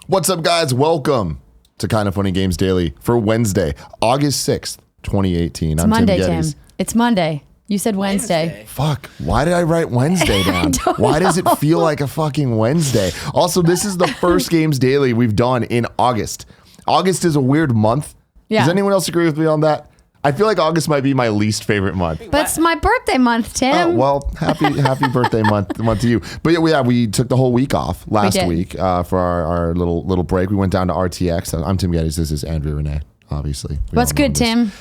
What's up, guys? Welcome to Kind of Funny Games Daily for Wednesday, August 6th, 2018. It's I'm Monday, Tim Geddes. Tim. It's Monday. You said Wednesday. Fuck. Why did I write Wednesday down? Why does it feel like a fucking Wednesday? Also, this is the first Games Daily we've done in August. August is a weird month. Yeah. Does anyone else agree with me on that? I feel like August might be my least favorite month. But it's my birthday month, Tim. Oh, well, happy birthday month to you. But yeah, we took the whole week off last week for our little break. We went down to RTX. I'm Tim Geddes. This is Andrea Renee, obviously. What's good, Tim?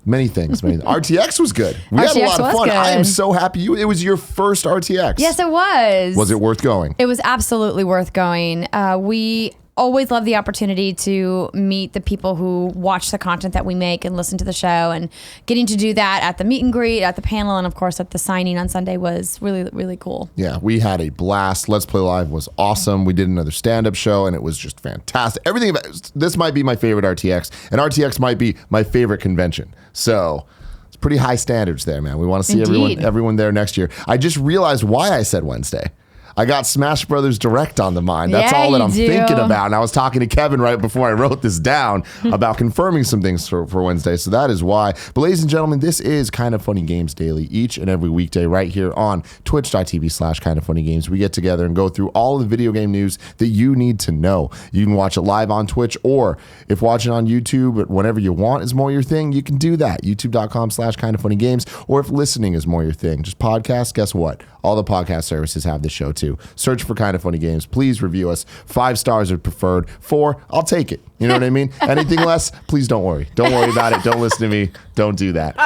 Many things. RTX was good. We had a lot of fun. Good. I am so happy. It was your first RTX. Yes, it was. Was it worth going? It was absolutely worth going. We always love the opportunity to meet the people who watch the content that we make and listen to the show, and getting to do that at the meet and greet, at the panel, and of course at the signing on Sunday was really, really cool. Yeah, we had a blast. Let's Play Live was awesome. We did another stand-up show and it was just fantastic. Everything about this might be my favorite RTX, and RTX might be my favorite convention. So it's pretty high standards there, man. We want to see everyone there next year. I just realized why I said Wednesday. I got Smash Brothers Direct on the mind. That's all that I'm thinking about. And I was talking to Kevin right before I wrote this down about confirming some things for Wednesday. So that is why. But ladies and gentlemen, this is Kind of Funny Games Daily each and every weekday right here on twitch.tv/kindoffunnygames. We get together and go through all of the video game news that you need to know. You can watch it live on Twitch, or if watching on YouTube, whenever you want is more your thing, you can do that. youtube.com/kindoffunnygames. Or if listening is more your thing, just podcast, guess what? All the podcast services have this show too. Search for Kind of Funny Games. Please review us. 5 stars are preferred. 4, I'll take it. You know what I mean? Anything less, please don't worry. Don't worry about it. Don't listen to me. Don't do that.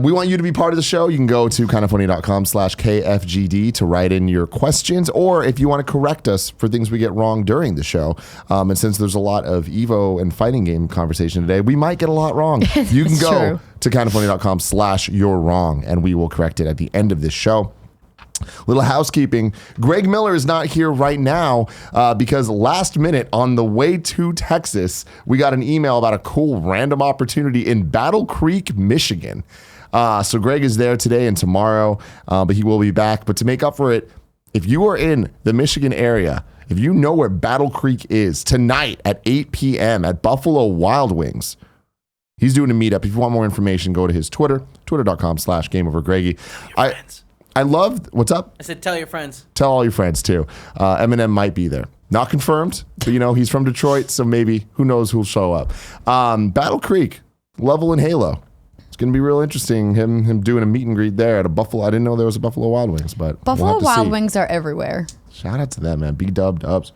We want you to be part of the show. You can go to kindoffunny.com/KFGD to write in your questions, or if you want to correct us for things we get wrong during the show. And since there's a lot of EVO and fighting game conversation today, we might get a lot wrong. You can go to kindoffunny.com/you're-wrong, and we will correct it at the end of this show. Little housekeeping. Greg Miller is not here right now because last minute on the way to Texas, we got an email about a cool random opportunity in Battle Creek, Michigan. So Greg is there today and tomorrow, but he will be back. But to make up for it, if you are in the Michigan area, if you know where Battle Creek is, tonight at 8 p.m. at Buffalo Wild Wings, he's doing a meetup. If you want more information, go to his Twitter, twitter.com/GameOverGreggy. I love, what's up? I said, tell your friends. Tell all your friends too. Eminem might be there. Not confirmed, but he's from Detroit, so maybe, who knows who'll show up. Battle Creek, Level in Halo. It's going to be real interesting, him doing a meet and greet there at a Buffalo. I didn't know there was a Buffalo Wild Wings, but Buffalo Wild Wings are everywhere. Shout out to them, man. B-dubs.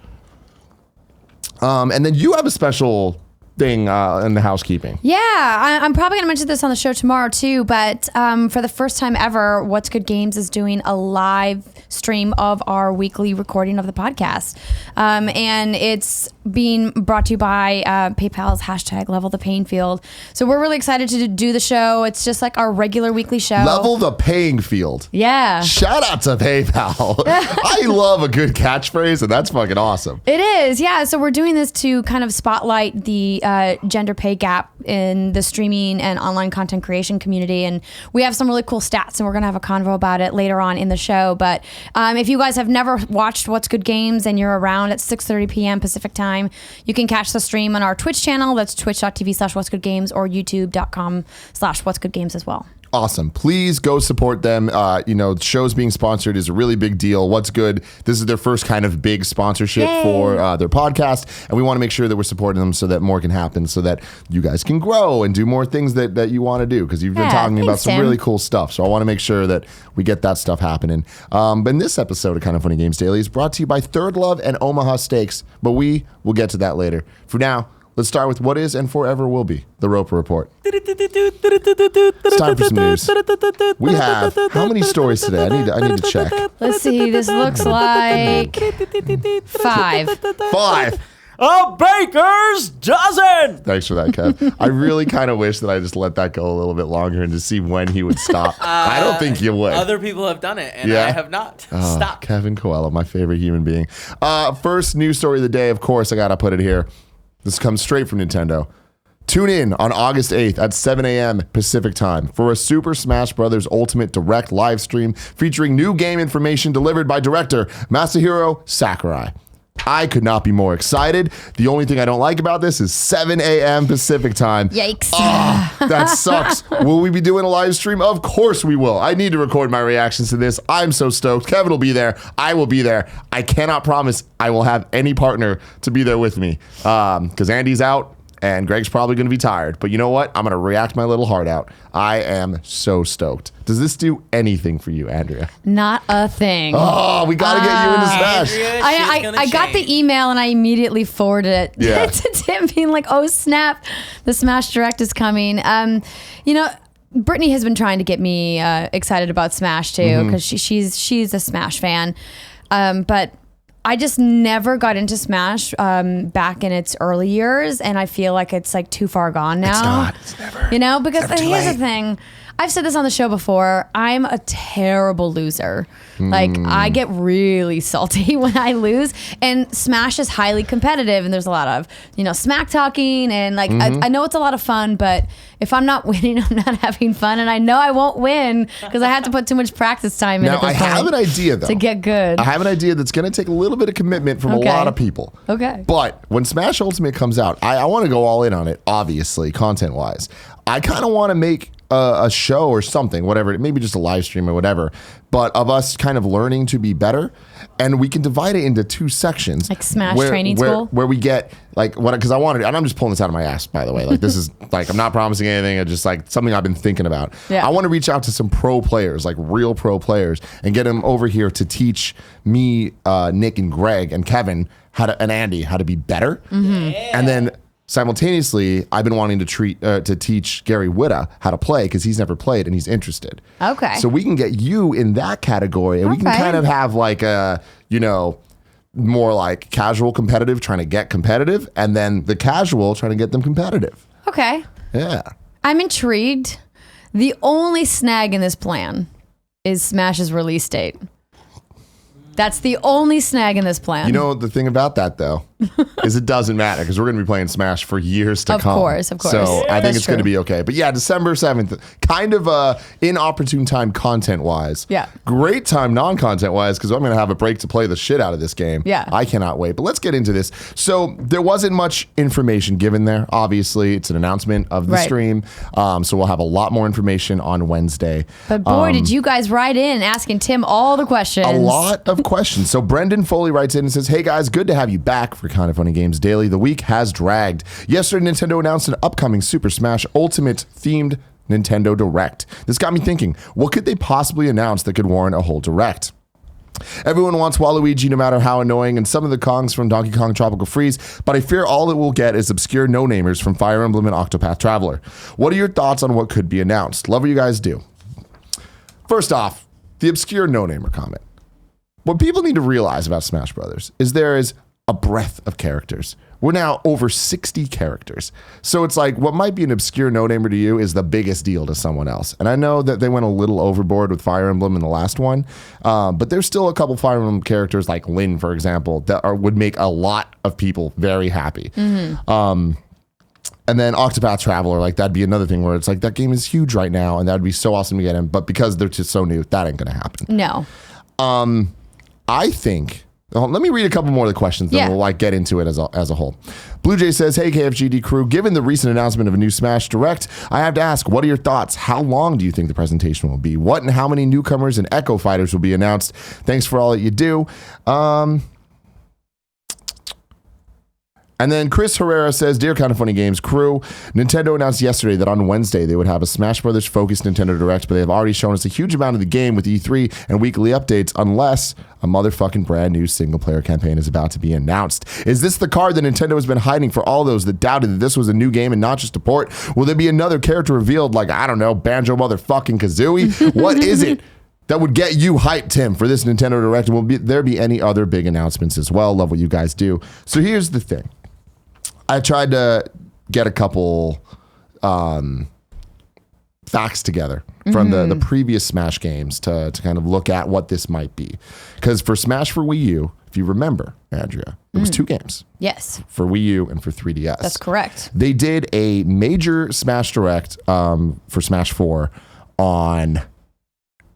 And then you have a special thing in the housekeeping. Yeah, I'm probably going to mention this on the show tomorrow too, but for the first time ever, What's Good Games is doing a live stream of our weekly recording of the podcast. And it's being brought to you by PayPal's #LevelThePlayingField. So we're really excited to do the show. It's just like our regular weekly show. Level the paying field. Yeah. Shout out to PayPal. I love a good catchphrase, and that's fucking awesome. It is, yeah. So we're doing this to kind of spotlight the gender pay gap in the streaming and online content creation community. And we have some really cool stats, and we're going to have a convo about it later on in the show. But if you guys have never watched What's Good Games and you're around at 6:30 p.m. Pacific time, you can catch the stream on our Twitch channel. That's twitch.tv/what'sgoodgames or youtube.com/what'sgoodgames as well. Awesome. Please go support them. Shows being sponsored is a really big deal. What's Good? This is their first kind of big sponsorship for their podcast. And we want to make sure that we're supporting them so that more can happen, so that you guys can grow and do more things that you want to do. Because you've been talking about some really cool stuff. So I want to make sure that we get that stuff happening. But in this episode of Kind of Funny Games Daily is brought to you by Third Love and Omaha Steaks. But we will get to that later. For now, let's start with what is and forever will be the Roper Report. It's time for some news. We have how many stories today? I need to check. Let's see. This looks like 5. 5. A baker's dozen. Thanks for that, Kev. I really kind of wish that I just let that go a little bit longer and to see when he would stop. I don't think you would. Other people have done it, and I have not. Stop. Kevin Coelho, my favorite human being. First news story of the day, of course, I got to put it here. This comes straight from Nintendo. Tune in on August 8th at 7 a.m. Pacific time for a Super Smash Bros. Ultimate Direct live stream featuring new game information delivered by director Masahiro Sakurai. I could not be more excited. The only thing I don't like about this is 7 a.m. Pacific time. Yikes. That sucks. Will we be doing a live stream? Of course we will. I need to record my reactions to this. I'm so stoked. Kevin will be there. I will be there. I cannot promise I will have any partner to be there with me because Andy's out. And Greg's probably going to be tired. But you know what? I'm going to react my little heart out. I am so stoked. Does this do anything for you, Andrea? Not a thing. Oh, we got to get you into Smash. Andrea, I got the email and I immediately forwarded it to Tim being like, oh, snap. The Smash Direct is coming. You know, Brittany has been trying to get me excited about Smash too because she's a Smash fan. But I just never got into Smash back in its early years, and I feel like it's like too far gone now. It's not. It's never. You know, because It's never too here's late. the thing. I've said this on the show before. I'm a terrible loser. Like, I get really salty when I lose. And Smash is highly competitive, and there's a lot of, you know, smack talking. And, like, I know it's a lot of fun, but if I'm not winning, I'm not having fun. And I know I won't win because I have to put too much practice time in. Now, at this I have point an idea, though. to get good. I have an idea that's going to take a little bit of commitment from a Okay. lot of people. Okay. But when Smash Ultimate comes out, I want to go all in on it, obviously, content-wise. I kind of want to make a show or something, whatever, maybe just a live stream or whatever, but of us kind of learning to be better. And we can divide it into two sections. Like Smash training school? Where we get, like, what, because I wanted, and I'm just pulling this out of my ass, by the way. Like, this is, like, I'm not promising anything. It's just, like, something I've been thinking about. Yeah. I want to reach out to some pro players, like real pro players, and get them over here to teach me, Nick and Greg and Kevin and Andy how to be better. And then simultaneously, I've been wanting to teach Gary Whitta how to play because he's never played and he's interested. Okay. So we can get you in that category, and we can Okay. kind of have like a, you know, more like casual competitive trying to get competitive, and then the casual trying to get them competitive. Okay. Yeah. I'm intrigued. The only snag in this plan is Smash's release date. That's the only snag in this plan. You know, the thing about that, though, is it doesn't matter because we're going to be playing Smash for years to come. Of course. So I think That's it's going to true. be okay. But yeah, December 7th, kind of inopportune time content-wise. Yeah. Great time non-content-wise because I'm going to have a break to play the shit out of this game. Yeah. I cannot wait. But let's get into this. So there wasn't much information given there. Obviously, it's an announcement of the Right. stream. So we'll have a lot more information on Wednesday. But boy, did you guys write in asking Tim all the questions. A lot of questions. So Brendan Foley writes in and says, hey guys, good to have you back for Kind of Funny Games Daily. The week has dragged. Yesterday, Nintendo announced an upcoming Super Smash Ultimate themed Nintendo Direct. This got me thinking, what could they possibly announce that could warrant a whole Direct? Everyone wants Waluigi no matter how annoying, and some of the Kongs from Donkey Kong Tropical Freeze, but I fear all that we'll get is obscure no-namers from Fire Emblem and Octopath Traveler. What are your thoughts on what could be announced? Love what you guys do. First off, the obscure no-namer comment. What people need to realize about Smash Brothers is there is a breadth of characters. We're now over 60 characters. So it's like what might be an obscure no-namer to you is the biggest deal to someone else. And I know that they went a little overboard with Fire Emblem in the last one, but there's still a couple Fire Emblem characters like Lyn, for example, that would make a lot of people very happy. And then Octopath Traveler, like that'd be another thing where it's like that game is huge right now and that'd be so awesome to get him. But because they're just so new, that ain't going to happen. No. I think, let me read a couple more of the questions, then Yeah. we'll like get into it as a whole. Blue Jay says, hey KFGD crew, given the recent announcement of a new Smash Direct, I have to ask, what are your thoughts? How long do you think the presentation will be? What and how many newcomers and Echo Fighters will be announced? Thanks for all that you do. And then Chris Herrera says, dear Kind of Funny Games crew, Nintendo announced yesterday that on Wednesday they would have a Smash Brothers focused Nintendo Direct, but they have already shown us a huge amount of the game with E3 and weekly updates unless a motherfucking brand new single player campaign is about to be announced. Is this the card that Nintendo has been hiding for all those that doubted that this was a new game and not just a port? Will there be another character revealed like, I don't know, Banjo motherfucking Kazooie? What is it that would get you hyped, Tim, for this Nintendo Direct? And will there be any other big announcements as well? Love what you guys do. So here's the thing. I tried to get a couple facts together from the previous Smash games to kind of look at what this might be. Because for Smash for Wii U, if you remember, Andrea, there was two games. Yes. For Wii U and for 3DS. That's correct. They did a major Smash Direct for Smash 4 on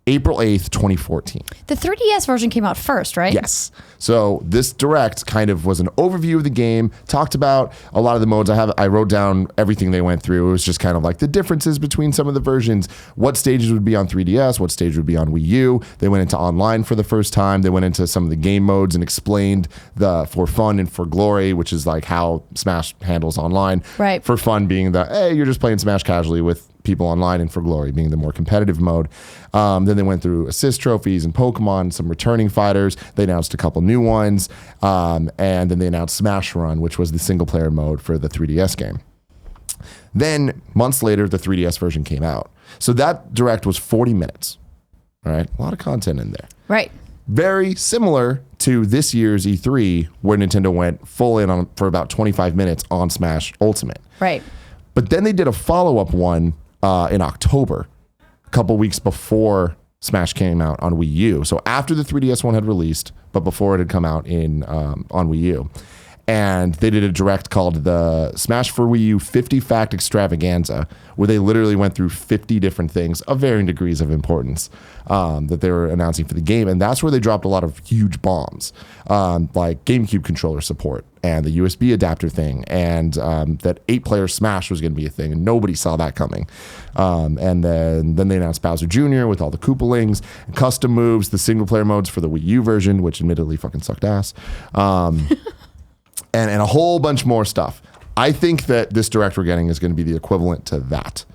April 8th, 2014. The 3DS version came out first, right? Yes. So this direct kind of was an overview of the game, talked about a lot of the modes. I wrote down everything they went through. It was just kind of like the differences between some of the versions, what stages would be on 3DS, what stage would be on Wii U. They went into online for the first time. They went into some of the game modes and explained the for fun and for glory, which is like how Smash handles online. Right. For fun being the, hey, you're just playing Smash casually with people online, and for glory being the more competitive mode. Then they went through assist trophies and Pokemon, some returning fighters. They announced a couple new ones. And then they announced Smash Run, which was the single player mode for the 3DS game. Then months later, the 3DS version came out. So that direct was 40 minutes. All right. A lot of content in there. Right. Very similar to this year's E3, where Nintendo went full in on for about 25 minutes on Smash Ultimate. Right. But then they did a follow-up one in October, a couple weeks before Smash came out on Wii U. So after the 3DS one had released, but before it had come out in on Wii U. And they did a direct called the Smash for Wii U 50 Fact Extravaganza, where they literally went through 50 different things of varying degrees of importance that they were announcing for the game. And that's where they dropped a lot of huge bombs, like GameCube controller support and the USB adapter thing, and that 8-player Smash was going to be a thing, and nobody saw that coming. And then they announced Bowser Jr. with all the Koopalings, custom moves, the single-player modes for the Wii U version, which admittedly fucking sucked ass. And a whole bunch more stuff. I think that this direct we're getting is going to be the equivalent to that.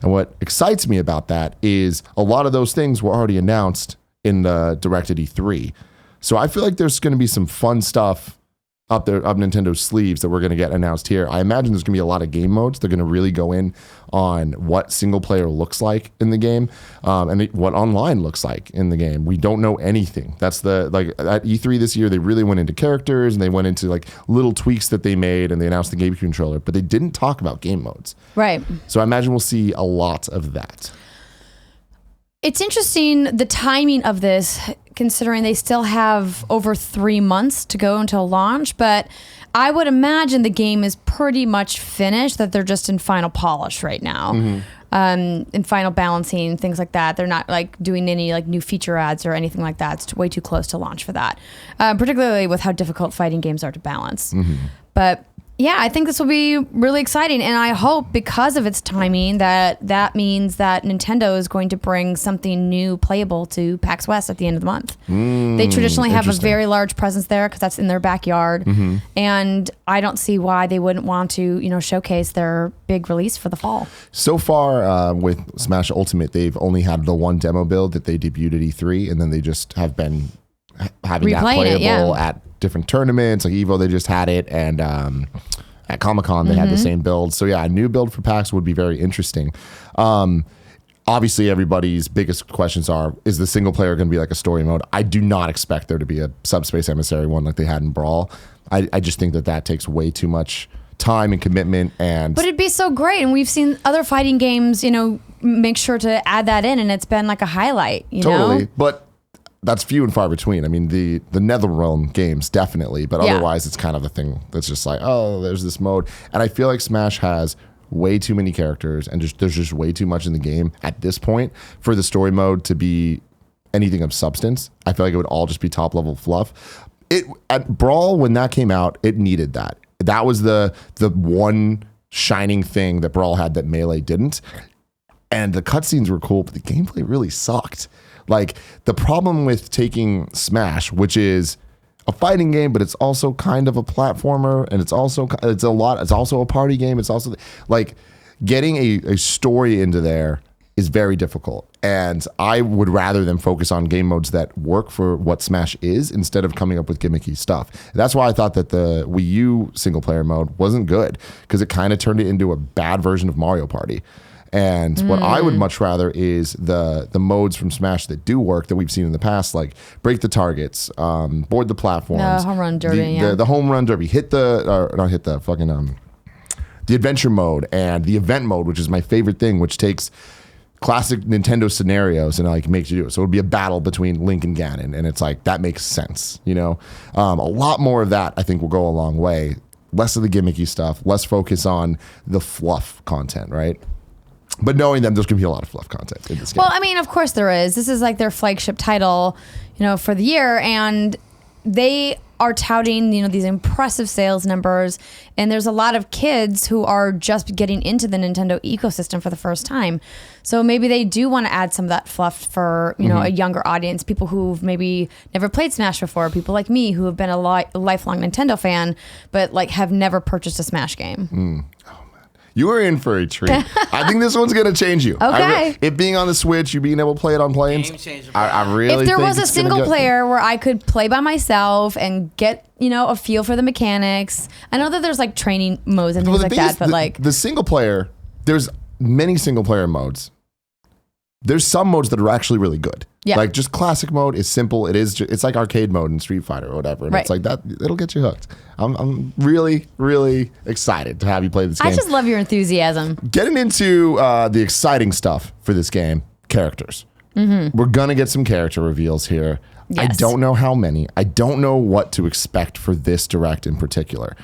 And what excites me about that is a lot of those things were already announced in the direct at E3. So I feel like there's going to be some fun stuff up Nintendo's sleeves that we're going to get announced here. I imagine there's going to be a lot of game modes. They're going to really go in on what single player looks like in the game, and what online looks like in the game. We don't know anything. That's at E3 this year, they really went into characters and they went into like little tweaks that they made, and they announced the game controller, but they didn't talk about game modes. Right. So I imagine we'll see a lot of that. It's interesting, the timing of this, considering they still have over 3 months to go until launch, but I would imagine the game is pretty much finished, that they're just in final polish right now. Mm-hmm. In final balancing, things like that. They're not like doing any like new feature ads or anything like that. It's way too close to launch for that, particularly with how difficult fighting games are to balance. Mm-hmm. But yeah, I think this will be really exciting, and I hope because of its timing that means that Nintendo is going to bring something new playable to PAX West at the end of the month. They traditionally have a very large presence there because that's in their backyard, and I don't see why they wouldn't want to, showcase their big release for the fall. So far, with Smash Ultimate, they've only had the one demo build that they debuted at E3, and then they just have been having that playable at different tournaments, like EVO, they just had it, and at Comic-Con they had the same build. So yeah, a new build for PAX would be very interesting. Obviously, everybody's biggest questions are, is the single player going to be like a story mode? I do not expect there to be a Subspace Emissary one like they had in Brawl. I just think that takes way too much time and commitment. But it'd be so great, and we've seen other fighting games, make sure to add that in, and it's been like a highlight, Totally, but that's few and far between. I mean, the NetherRealm games, definitely. But otherwise, it's kind of a thing that's just like, oh, there's this mode. And I feel like Smash has way too many characters, and there's just way too much in the game at this point for the story mode to be anything of substance. I feel like it would all just be top-level fluff. At Brawl, when that came out, it needed that. That was the one shining thing that Brawl had that Melee didn't. And the cutscenes were cool, but the gameplay really sucked. Like, the problem with taking Smash, which is a fighting game, but it's also kind of a platformer, and it's also a party game. It's also like getting a story into there is very difficult. And I would rather them focus on game modes that work for what Smash is instead of coming up with gimmicky stuff. That's why I thought that the Wii U single player mode wasn't good, because it kind of turned it into a bad version of Mario Party. And what I would much rather is the modes from Smash that do work that we've seen in the past, like break the targets, board the platforms, home run derby, the home run derby, the adventure mode and the event mode, which is my favorite thing, which takes classic Nintendo scenarios and like makes you do it. So it would be a battle between Link and Ganon, and it's like that makes sense, a lot more of that I think will go a long way. Less of the gimmicky stuff, less focus on the fluff content, right? But knowing them, there's going to be a lot of fluff content in this game. Well, I mean, of course there is. This is like their flagship title, for the year, and they are touting, these impressive sales numbers, and there's a lot of kids who are just getting into the Nintendo ecosystem for the first time. So maybe they do want to add some of that fluff for, a younger audience, people who've maybe never played Smash before, people like me who have been a lifelong Nintendo fan, but like have never purchased a Smash game. You were in for a treat. I think this one's going to change you. Okay. It being on the Switch, you being able to play it on planes. Game changer. I really If there think was a it's gonna single get- player where I could play by myself and get, a feel for the mechanics. I know that there's like training modes and Well, things the like thing that, is, but like the single player, there's many single player modes. There's some modes that are actually really good. Yeah. Like just classic mode is simple. It's like arcade mode in Street Fighter or whatever. And it's Right. like that. It'll get you hooked. I'm really, really excited to have you play this game. I just love your enthusiasm. Getting into the exciting stuff for this game, characters. We're going to get some character reveals here. I Yes. don't know how many. I don't know what to expect for this direct in particular.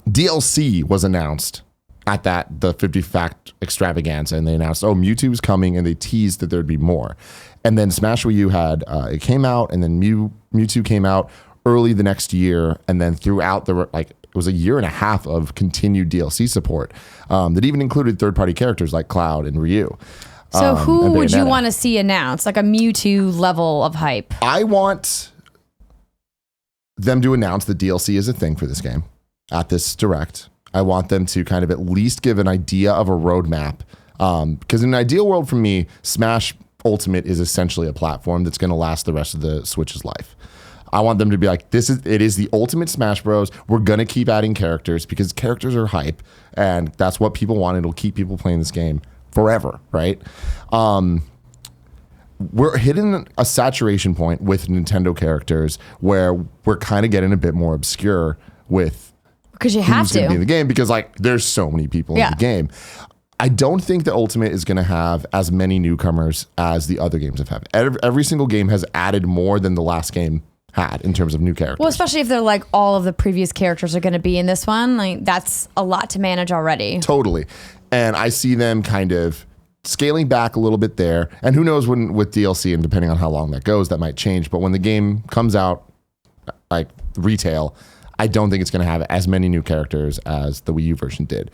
DLC was announced at the 50 fact extravaganza, and they announced, Mewtwo's coming, and they teased that there'd be more. And then Smash Wii U had, it came out, and then Mewtwo came out early the next year, and then throughout it was a year and a half of continued DLC support that even included third-party characters like Cloud and Ryu. So who and would you Bayonetta. want to see announced? Like a Mewtwo level of hype. I want them to announce that DLC is a thing for this game at this direct. I want them to kind of at least give an idea of a roadmap. Because in an ideal world for me, Smash Ultimate is essentially a platform that's going to last the rest of the Switch's life. I want them to be like, it is the ultimate Smash Bros. We're going to keep adding characters because characters are hype, and that's what people want. It'll keep people playing this game forever, right? We're hitting a saturation point with Nintendo characters where we're kind of getting a bit more obscure with Because you have who's going to be in to. the game because there's so many people in the game. I don't think the Ultimate is going to have as many newcomers as the other games have had. Every single game has added more than the last game had in terms of new characters. Well, especially if they're like all of the previous characters are going to be in this one. Like that's a lot to manage already. Totally. And I see them kind of scaling back a little bit there. And who knows when with DLC and depending on how long that goes, that might change. But when the game comes out, like retail, I don't think it's going to have as many new characters as the Wii U version did.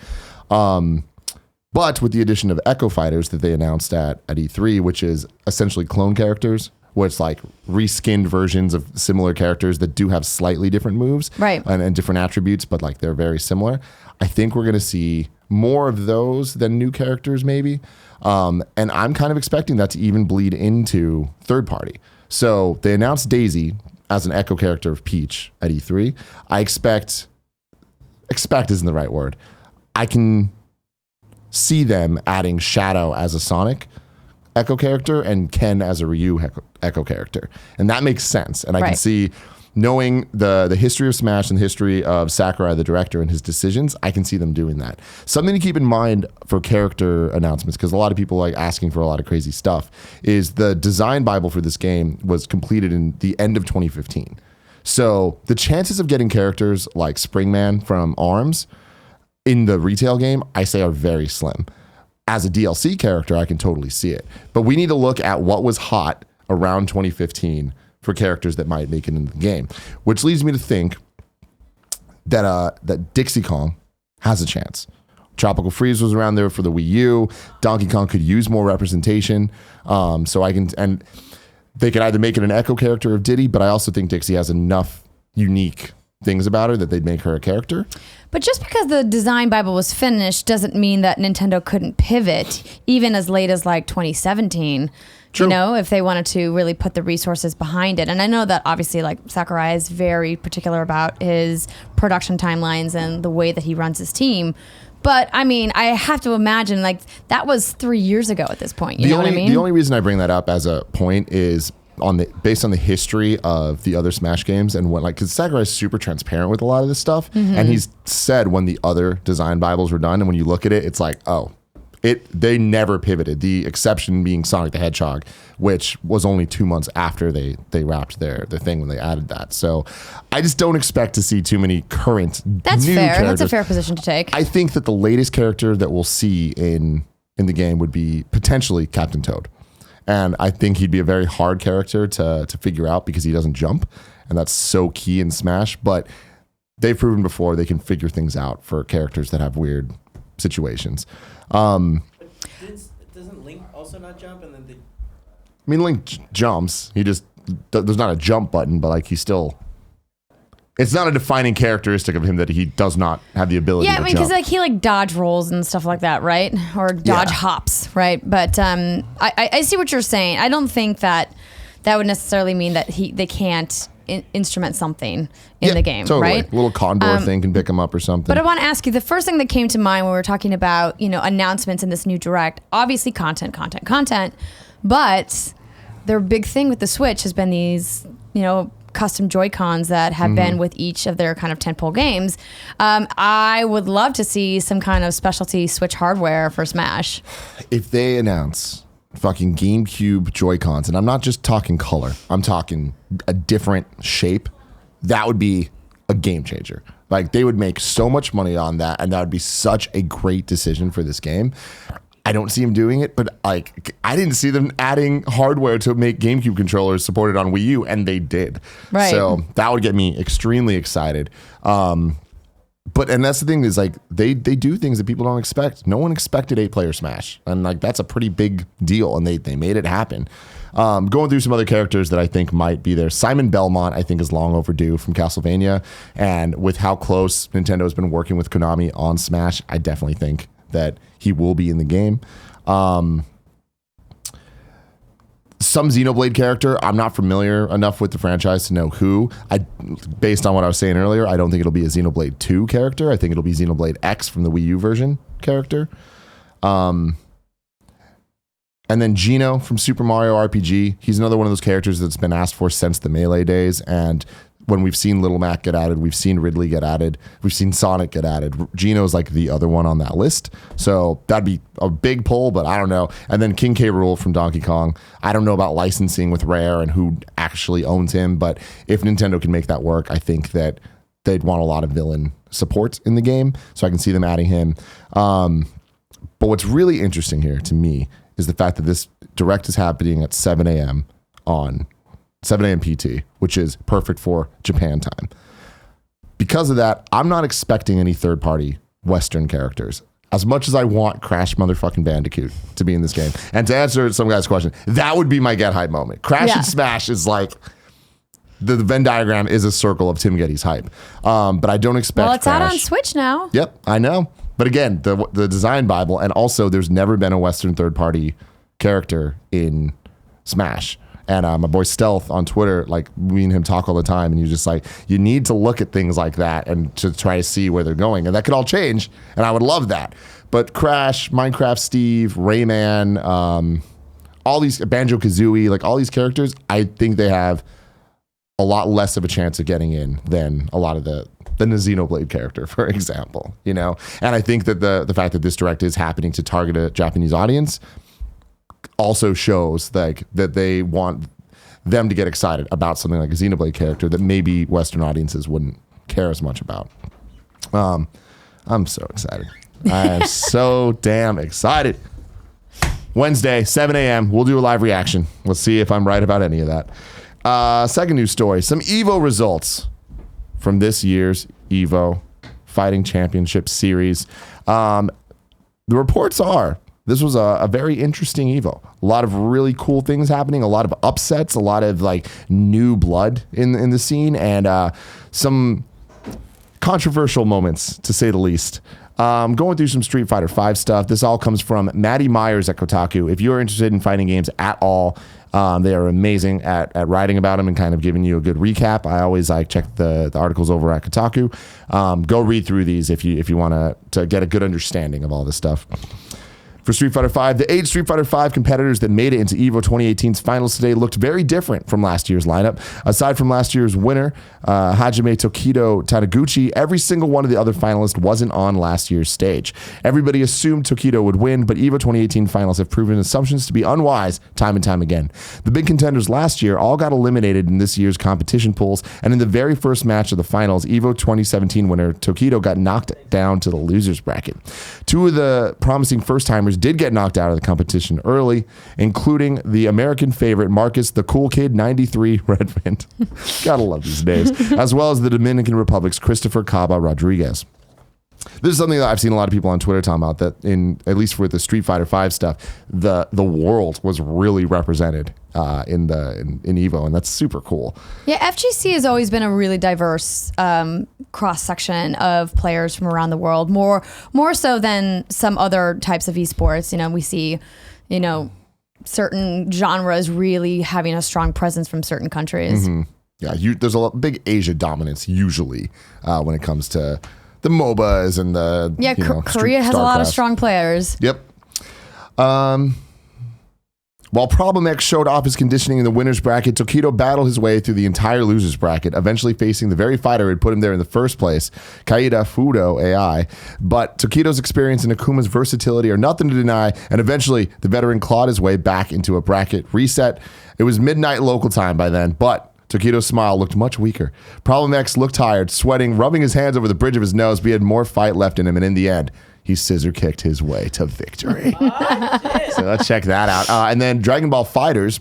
But with the addition of Echo Fighters that they announced at E3, which is essentially clone characters, where it's like reskinned versions of similar characters that do have slightly different moves Right. and different attributes, but like they're very similar. I think we're going to see more of those than new characters maybe. And I'm kind of expecting that to even bleed into third party. So they announced Daisy as an Echo character of Peach at E3. I expect isn't the right word. I can see them adding Shadow as a Sonic Echo character and Ken as a Ryu Echo character. And that makes sense. And I can Right. see, knowing the history of Smash and the history of Sakurai, the director, and his decisions, I can see them doing that. Something to keep in mind for character announcements, because a lot of people like asking for a lot of crazy stuff, is the design Bible for this game was completed in the end of 2015. So the chances of getting characters like Springman from ARMS in the retail game, I say, are very slim. As a DLC character, I can totally see it. But we need to look at what was hot around 2015 for characters that might make it into the game, which leads me to think that Dixie Kong has a chance. Tropical Freeze was around there for the Wii U. Donkey Kong could use more representation. And they could either make it an Echo character of Diddy, but I also think Dixie has enough unique things about her that they'd make her a character. But just because the design Bible was finished doesn't mean that Nintendo couldn't pivot even as late as like 2017. True. If they wanted to really put the resources behind it. And I know that obviously like Sakurai is very particular about his production timelines and the way that he runs his team. But I mean, I have to imagine like that was 3 years ago at this point. You know what I mean? The only reason I bring that up as a point is based on the history of the other Smash games and what, like, because Sakurai is super transparent with a lot of this stuff, and he's said when the other design Bibles were done, and when you look at it, it's like, oh, They never pivoted. The exception being Sonic the Hedgehog, which was only 2 months after they wrapped their thing when they added that. So I just don't expect to see too many current That's new fair. characters. That's a fair position to take. I think that the latest character that we'll see in the game would be potentially Captain Toad. And I think he'd be a very hard character to figure out because he doesn't jump. And that's so key in Smash. But they've proven before they can figure things out for characters that have weird situations. Doesn't Link also not jump? And then I mean, Link jumps. He just, there's not a jump button, but like he still, it's not a defining characteristic of him that he does not have the ability to jump. Yeah, I mean, because like he like dodge rolls and stuff like that, right? Or dodge hops, right? But I see what you're saying. I don't think that would necessarily mean that they can't instrument something in the game, totally. right? A little condor thing can pick him up or something. But I want to ask you, the first thing that came to mind when we were talking about, announcements in this new Direct, obviously content, but their big thing with the Switch has been these, custom Joy-Cons that have been with each of their kind of tentpole games. I would love to see some kind of specialty Switch hardware for Smash. If they announce fucking GameCube Joy-Cons, and I'm not just talking color, I'm talking a different shape, that would be a game changer. Like, they would make so much money on that, and that would be such a great decision for this game. I don't see them doing it, but like, I didn't see them adding hardware to make GameCube controllers supported on Wii U, and they did. Right. So that would get me extremely excited. And that's the thing is like they do things that people don't expect. No one expected 8-player Smash, and like that's a pretty big deal, and they made it happen. Going through some other characters that I think might be there. Simon Belmont, I think, is long overdue from Castlevania, and with how close Nintendo has been working with Konami on Smash, I definitely think that he will be in the game. Some Xenoblade character, I'm not familiar enough with the franchise to know who. Based on what I was saying earlier, I don't think it'll be a Xenoblade 2 character. I think it'll be Xenoblade X from the Wii U version character. And then Geno from Super Mario RPG. He's another one of those characters that's been asked for since the Melee days. And when we've seen Little Mac get added, we've seen Ridley get added, we've seen Sonic get added. Geno's like the other one on that list. So that'd be a big pull, but I don't know. And then King K. Rool from Donkey Kong. I don't know about licensing with Rare and who actually owns him, but if Nintendo can make that work, I think that they'd want a lot of villain support in the game. So I can see them adding him. But what's really interesting here to me is the fact that this Direct is happening at 7 a.m. on 7 a.m. PT, which is perfect for Japan time. Because of that, I'm not expecting any third-party Western characters. As much as I want Crash motherfucking Bandicoot to be in this game. And to answer some guy's question, that would be my get hype moment. Crash and Smash is like, the Venn diagram is a circle of Tim Getty's hype. But I don't expect it's Crash. out on Switch now. Yep, I know. But again, the design Bible, and also there's never been a Western third-party character in Smash. And my boy Stealth on Twitter, like, me and him talk all the time, and you're just like, you need to look at things like that and to try to see where they're going. And that could all change, and I would love that. But Crash, Minecraft Steve, Rayman, all these, Banjo-Kazooie, like all these characters, I think they have a lot less of a chance of getting in than a lot of the Xenoblade character, for example, And I think that the fact that this Direct is happening to target a Japanese audience also shows like that they want them to get excited about something like a Xenoblade character that maybe Western audiences wouldn't care as much about. I'm so excited. I am so damn excited. Wednesday, 7 a.m. We'll do a live reaction. Let's see if I'm right about any of that. Second news story, some EVO results from this year's EVO Fighting Championship Series. The reports are this was a very interesting EVO. A lot of really cool things happening, a lot of upsets, a lot of like new blood in the scene, and some controversial moments, to say the least. Going through some Street Fighter V stuff. This all comes from Maddy Myers at Kotaku. If you're interested in fighting games at all, they are amazing at writing about them and kind of giving you a good recap. I always check the articles over at Kotaku. Go read through these if you want to get a good understanding of all this stuff. For Street Fighter V, the 8 Street Fighter V competitors that made it into EVO 2018's finals today looked very different from last year's lineup. Aside from last year's winner, Hajime Tokido Taniguchi, every single one of the other finalists wasn't on last year's stage. Everybody assumed Tokido would win, but EVO 2018 finals have proven assumptions to be unwise time and time again. The big contenders last year all got eliminated in this year's competition pools, and in the very first match of the finals, EVO 2017 winner Tokido got knocked down to the losers bracket. Two of the promising first-timers did get knocked out of the competition early, including the American favorite Marcus the Cool Kid 93 Redmond. Gotta love these names. As well as the Dominican Republic's Christopher Caba Rodriguez. This is something that I've seen a lot of people on Twitter talking about, that in, at least with the Street Fighter V stuff, the world was really represented in EVO, and that's super cool. Yeah, FGC has always been a really diverse cross section of players from around the world, more so than some other types of esports. You know, we see, you know, certain genres really having a strong presence from certain countries. Mm-hmm. Yeah, there's a big Asia dominance usually when it comes to the MOBAs and the Korea has a lot of strong players. Yep. While Problem X showed off his conditioning in the winner's bracket, Tokido battled his way through the entire loser's bracket, eventually facing the very fighter who had put him there in the first place, Kaida Fudo AI. But Tokido's experience and Akuma's versatility are nothing to deny, and eventually the veteran clawed his way back into a bracket reset. It was midnight local time by then, but Tokido's smile looked much weaker. Problem X looked tired, sweating, rubbing his hands over the bridge of his nose, but he had more fight left in him, and in the end, he scissor kicked his way to victory. So let's check that out. And then Dragon Ball Fighters.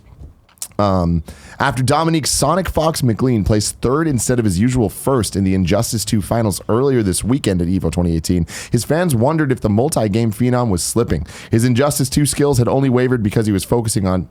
After Dominique Sonic Fox McLean placed third instead of his usual first in the Injustice 2 finals earlier this weekend at EVO 2018, his fans wondered if the multi-game phenom was slipping. His Injustice 2 skills had only wavered because he was focusing on...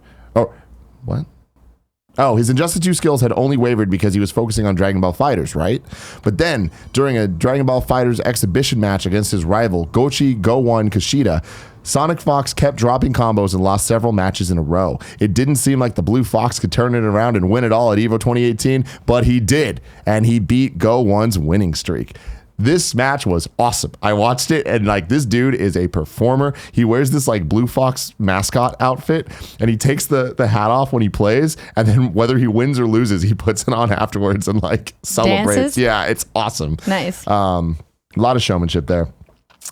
his Injustice 2 skills had only wavered because he was focusing on Dragon Ball Fighters, right? But then, during a Dragon Ball Fighters exhibition match against his rival, Gochi Go1 Kashida, Sonic Fox kept dropping combos and lost several matches in a row. It didn't seem like the Blue Fox could turn it around and win it all at EVO 2018, but he did, and he beat Go1's winning streak. This match was awesome. I watched it, and like, this dude is a performer. He wears this like Blue Fox mascot outfit, and he takes the hat off when he plays, and then whether he wins or loses, he puts it on afterwards and like celebrates. Dances? Yeah, it's awesome. Nice. A lot of showmanship there.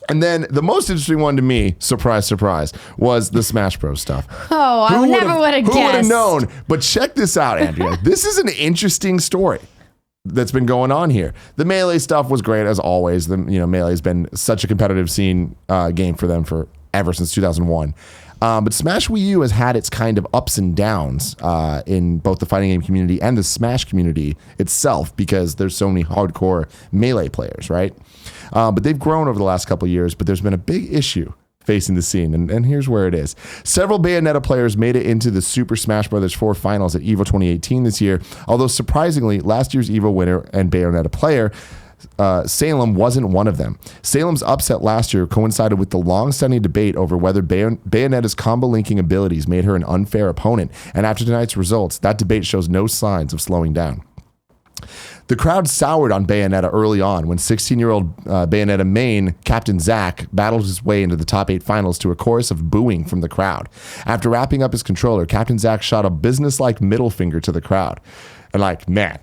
And then the most interesting one to me, surprise, surprise, was the Smash Bros stuff. Oh, I never would have guessed. Who would have known? But check this out, Andrea. This is an interesting story that's been going on here. The Melee stuff was great as always. Melee has been such a competitive scene game for them for ever since 2001. But Smash Wii U has had its kind of ups and downs in both the fighting game community and the Smash community itself, because there's so many hardcore Melee players, right? But they've grown over the last couple of years, but there's been a big issue facing the scene, and here's where it is. Several Bayonetta players made it into the Super Smash Bros. 4 finals at EVO 2018 this year, although surprisingly, last year's EVO winner and Bayonetta player, Salem, wasn't one of them. Salem's upset last year coincided with the long-standing debate over whether Bayonetta's combo linking abilities made her an unfair opponent, and after tonight's results, that debate shows no signs of slowing down. The crowd soured on Bayonetta early on when 16-year-old Bayonetta main Captain Zack battled his way into the top 8 finals to a chorus of booing from the crowd. After wrapping up his controller, Captain Zack shot a business-like middle finger to the crowd. And like, man,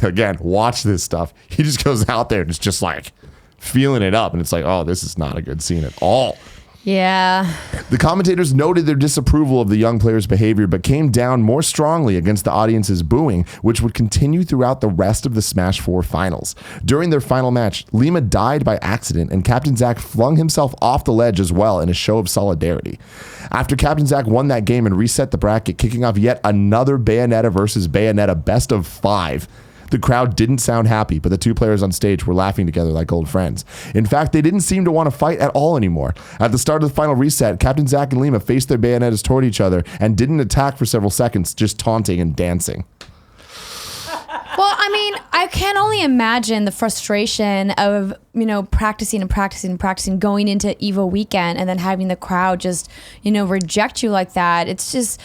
again, watch this stuff. He just goes out there and is just like feeling it up. And it's like, oh, this is not a good scene at all. Yeah. The commentators noted their disapproval of the young player's behavior, but came down more strongly against the audience's booing, which would continue throughout the rest of the Smash 4 finals. During their final match, Lima died by accident, and Captain Zack flung himself off the ledge as well in a show of solidarity. After Captain Zack won that game and reset the bracket, kicking off yet another Bayonetta versus Bayonetta best of 5, the crowd didn't sound happy, but the two players on stage were laughing together like old friends. In fact, they didn't seem to want to fight at all anymore. At the start of the final reset, Captain Zack and Lima faced their bayonettas toward each other and didn't attack for several seconds, just taunting and dancing. Well, I mean, I can only imagine the frustration of, practicing and practicing and practicing, going into EVO weekend and then having the crowd just, reject you like that. It's just...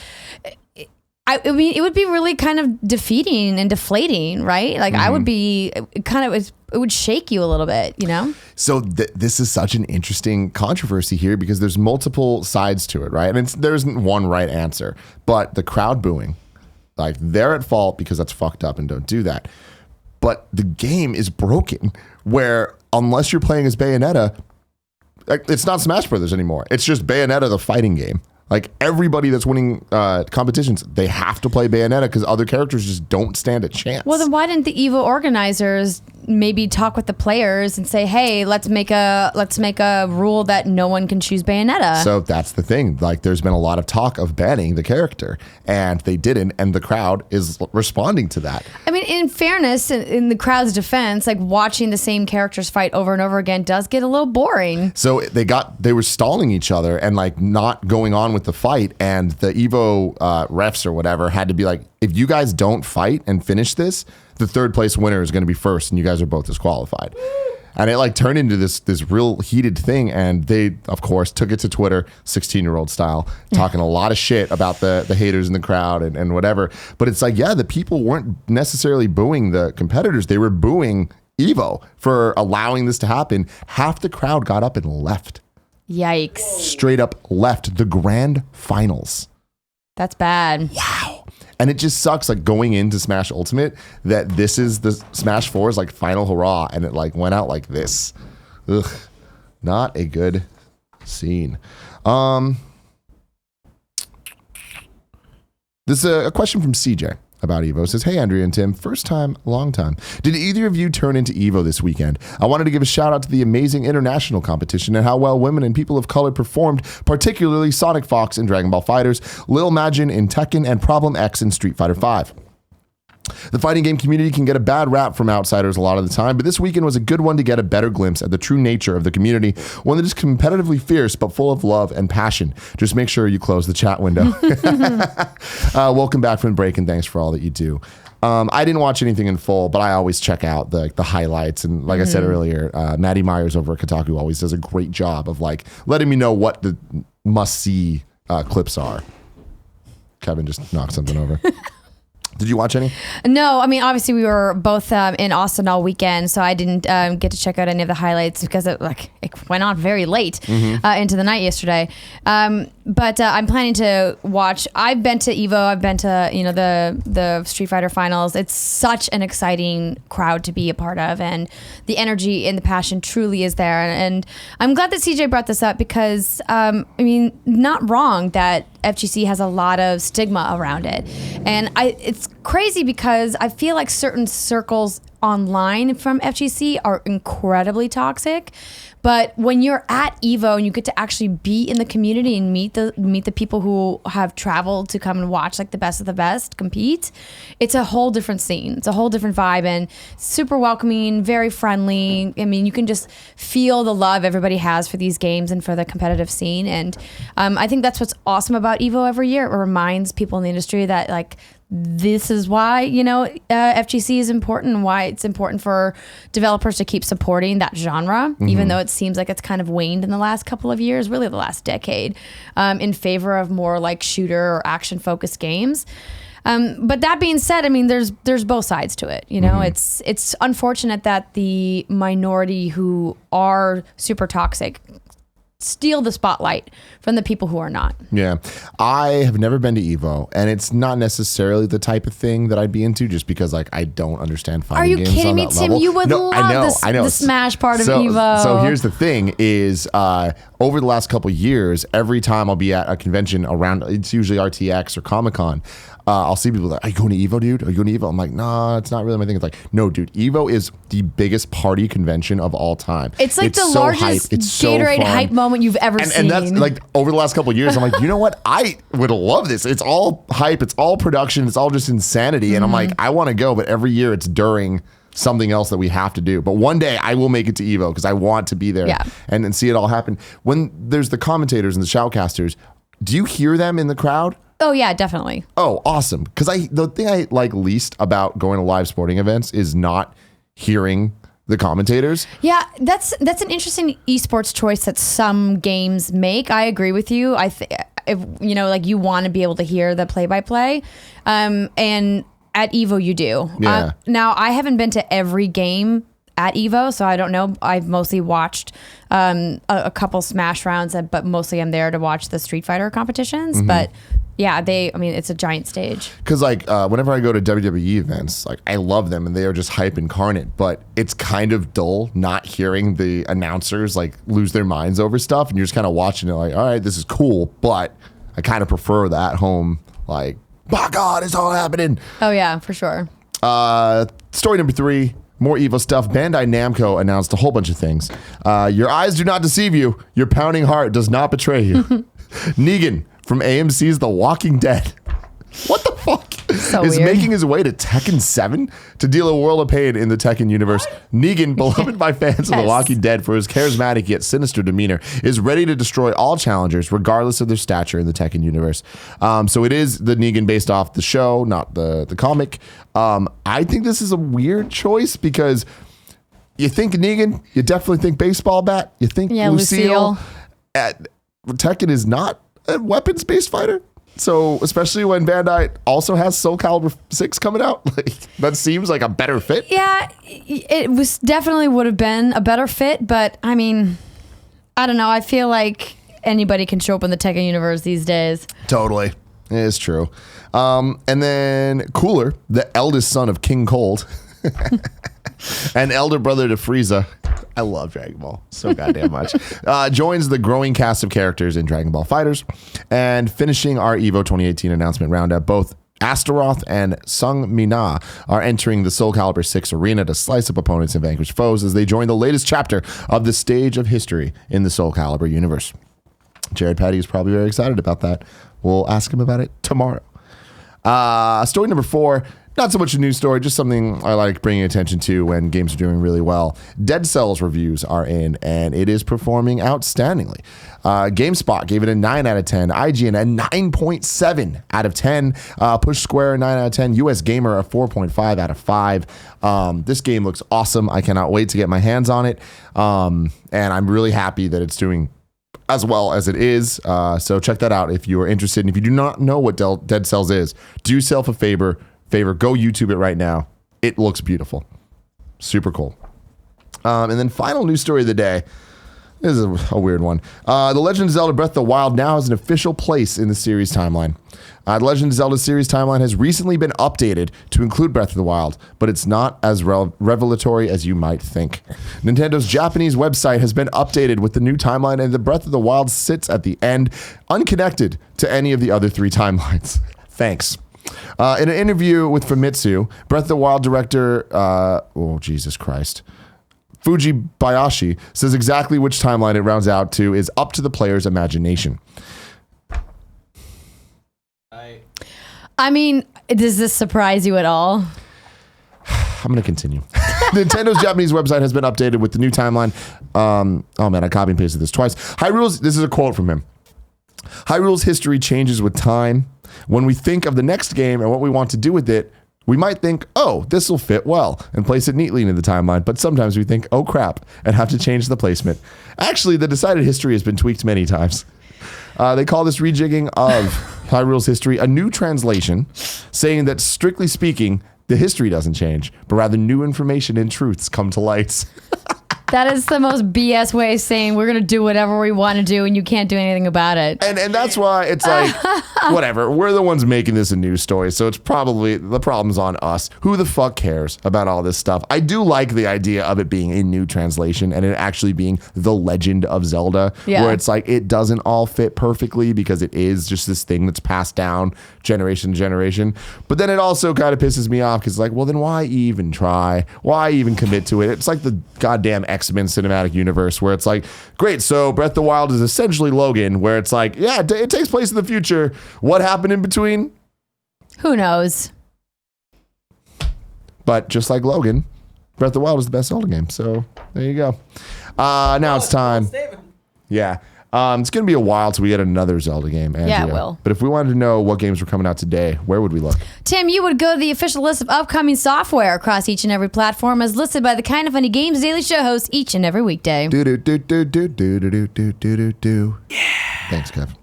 I mean, it would be really kind of defeating and deflating, right? Like I would be it would shake you a little bit, you know? So this is such an interesting controversy here because there's multiple sides to it, right? And there isn't one right answer, but the crowd booing, like they're at fault because that's fucked up and don't do that. But the game is broken where unless you're playing as Bayonetta, like, it's not Smash Brothers anymore. It's just Bayonetta, the fighting game. Like everybody that's winning competitions, they have to play Bayonetta because other characters just don't stand a chance. Well, then why didn't the EVO organizers maybe talk with the players and say, "Hey, let's make a rule that no one can choose Bayonetta"? So that's the thing. Like, there's been a lot of talk of banning the character, and they didn't, and the crowd is responding to that. I mean, in fairness, in the crowd's defense, like watching the same characters fight over and over again does get a little boring. So they were stalling each other and like not going on with the fight, and the EVO refs or whatever had to be like, if you guys don't fight and finish this, the third place winner is going to be first, and you guys are both disqualified. And it like turned into this real heated thing, and they of course took it to Twitter, 16-year-old style, talking a lot of shit about the haters in the crowd and whatever. But it's like, yeah, the people weren't necessarily booing the competitors; they were booing EVO for allowing this to happen. Half the crowd got up and left. Yikes! Straight up left the grand finals. That's bad. Wow. And it just sucks, like, going into Smash Ultimate, that this is the Smash 4's like final hurrah, and it like went out like this. Ugh, not a good scene. This is a question from CJ about EVO. It says, "Hey, Andrea and Tim, first time, long time. Did either of you turn into EVO this weekend? I wanted to give a shout out to the amazing international competition and how well women and people of color performed, particularly Sonic Fox in Dragon Ball FighterZ, Lil Majin in Tekken, and Problem X in Street Fighter V. The fighting game community can get a bad rap from outsiders a lot of the time, but this weekend was a good one to get a better glimpse at the true nature of the community, one that is competitively fierce but full of love and passion. Just make sure you close the chat window." Welcome back from the break, and thanks for all that you do. I didn't watch anything in full, but I always check out the highlights. And like I said earlier, Maddy Myers over at Kotaku always does a great job of like letting me know what the must-see clips are. Kevin just knocked something over. Did you watch any? No, I mean, obviously we were both in Austin all weekend, so I didn't get to check out any of the highlights because it went on very late into the night yesterday. But I'm planning to watch. I've been to EVO. I've been to the Street Fighter finals. It's such an exciting crowd to be a part of, and the energy and the passion truly is there. And I'm glad that CJ brought this up because I mean, not wrong that FGC has a lot of stigma around it, and it's crazy because I feel like certain circles online from FGC are incredibly toxic. But when you're at EVO and you get to actually be in the community and meet the people who have traveled to come and watch like the best of the best compete, it's a whole different scene. It's a whole different vibe, and super welcoming, very friendly. I mean, you can just feel the love everybody has for these games and for the competitive scene. And I think that's what's awesome about EVO every year. It reminds people in the industry that like, this is why, FGC is important, why it's important for developers to keep supporting that genre, even though it seems like it's kind of waned in the last couple of years, really the last decade, in favor of more like shooter or action focused games. But that being said, I mean, there's both sides to it. It's unfortunate that the minority who are super toxic steal the spotlight from the people who are not. Yeah. I have never been to EVO, and it's not necessarily the type of thing that I'd be into just because like I don't understand fighting games on that level. Are you kidding me, Tim? You would love the Smash part of EVO. So here's the thing is over the last couple of years, every time I'll be at a convention around, it's usually RTX or Comic-Con, I'll see people like, "Are you going to EVO, dude? Are you going to EVO?" I'm like, "Nah, it's not really my thing." It's like, "No, dude, EVO is the biggest party convention of all time. It's like the largest Gatorade hype moment you've ever seen." And that's like over the last couple of years, I'm like, you know what? I would love this. It's all hype. It's all production. It's all just insanity. And I'm like, I want to go, but every year it's during something else that we have to do. But one day I will make it to EVO because I want to be there and see it all happen. When there's the commentators and the shoutcasters, do you hear them in the crowd? Oh yeah, definitely. Oh, awesome. Because the thing I like least about going to live sporting events is not hearing the commentators. Yeah, that's an interesting esports choice that some games make. I agree with you. if you know, like you want to be able to hear the play-by-play. And at EVO you do. Yeah. Now I haven't been to every game at EVO, so I don't know. I've mostly watched a couple Smash rounds, but mostly I'm there to watch the Street Fighter competitions. But yeah, it's a giant stage. Because like whenever I go to WWE events, like I love them and they are just hype incarnate, but it's kind of dull not hearing the announcers like lose their minds over stuff, and you're just kind of watching it like, all right, this is cool, but I kind of prefer the at home, like, my God, it's all happening. Oh yeah, for sure. Story number 3. More EVO stuff. Bandai Namco announced a whole bunch of things. Your eyes do not deceive you. Your pounding heart does not betray you. Negan from AMC's The Walking Dead. What the fuck? So is weird. making his way to Tekken 7 to deal a world of pain in the Tekken universe. Negan, beloved by fans of The Walking Dead for his charismatic yet sinister demeanor, is ready to destroy all challengers regardless of their stature in the Tekken universe. So it is the Negan based off the show, not the comic. I think this is a weird choice because you think Negan, you definitely think baseball bat, you think Lucille. Tekken is not a weapons-based fighter. So especially when Bandai also has Soul Calibur 6 coming out, like that seems like a better fit. Yeah, it was definitely would have been a better fit, but I mean, I don't know. I feel like anybody can show up in the Tekken universe these days. Totally. It is true. And then Cooler, the eldest son of King Cold and elder brother to Frieza. I love Dragon Ball so goddamn much. Joins the growing cast of characters in Dragon Ball Fighters. And finishing our EVO 2018 announcement roundup, both Astaroth and Sung Mina are entering the Soul Calibur 6 arena to slice up opponents and vanquish foes as they join the latest chapter of the stage of history in the Soul Calibur universe. Jared Patty is probably very excited about that. We'll ask him about it tomorrow. Story number 4. Not so much a news story, just something I like bringing attention to when games are doing really well. Dead Cells reviews are in, and it is performing outstandingly. GameSpot gave it a 9 out of 10. IGN a 9.7 out of 10. Push Square a 9 out of 10. US Gamer a 4.5 out of 5. This game looks awesome. I cannot wait to get my hands on it. And I'm really happy that it's doing as well as it is. So check that out if you are interested. And if you do not know what Dead Cells is, do yourself a favor, go YouTube it right now. It looks beautiful. Super cool. And then final news story of the day. This is a weird one. The Legend of Zelda Breath of the Wild now has an official place in the series timeline. The Legend of Zelda series timeline has recently been updated to include Breath of the Wild, but it's not as revelatory as you might think. Nintendo's Japanese website has been updated with the new timeline, and the Breath of the Wild sits at the end, unconnected to any of the other 3 timelines. Thanks. In an interview with Famitsu, Breath of the Wild director, Jesus Christ, Fuji Bayashi says exactly which timeline it rounds out to is up to the player's imagination. I mean, does this surprise you at all? I'm going to continue. Nintendo's Japanese website has been updated with the new timeline. Oh man, I copy and pasted this twice. Hyrule's, this is a quote from him. Hyrule's history changes with time. When we think of the next game and what we want to do with it, we might think, oh, this will fit well, and place it neatly into the timeline. But sometimes we think, oh crap, and have to change the placement. Actually, the decided history has been tweaked many times. They call this rejigging of Hyrule's history a new translation, saying that strictly speaking, the history doesn't change, but rather new information and truths come to light. That is the most BS way of saying we're going to do whatever we want to do and you can't do anything about it. And that's why it's like, whatever. We're the ones making this a news story, so it's probably, the problem's on us. Who the fuck cares about all this stuff? I do like the idea of it being a new translation and it actually being The Legend of Zelda, where it's like, it doesn't all fit perfectly because it is just this thing that's passed down generation to generation. But then it also kind of pisses me off because it's like, well, then why even try? Why even commit to it? It's like the goddamn X-Men cinematic universe where it's like, great, so Breath of the Wild is essentially Logan, where it's like, yeah, it takes place in the future. What happened in between? Who knows? But just like Logan, Breath of the Wild is the best Zelda game. So there you go. Now it's time. Yeah. It's going to be a while till we get another Zelda game, Andrea. Yeah, it will. But if we wanted to know what games were coming out today, where would we look? Tim, you would go to the official list of upcoming software across each and every platform as listed by the Kind of Funny Games Daily Show host each and every weekday. Do. Yeah. Thanks, Kev.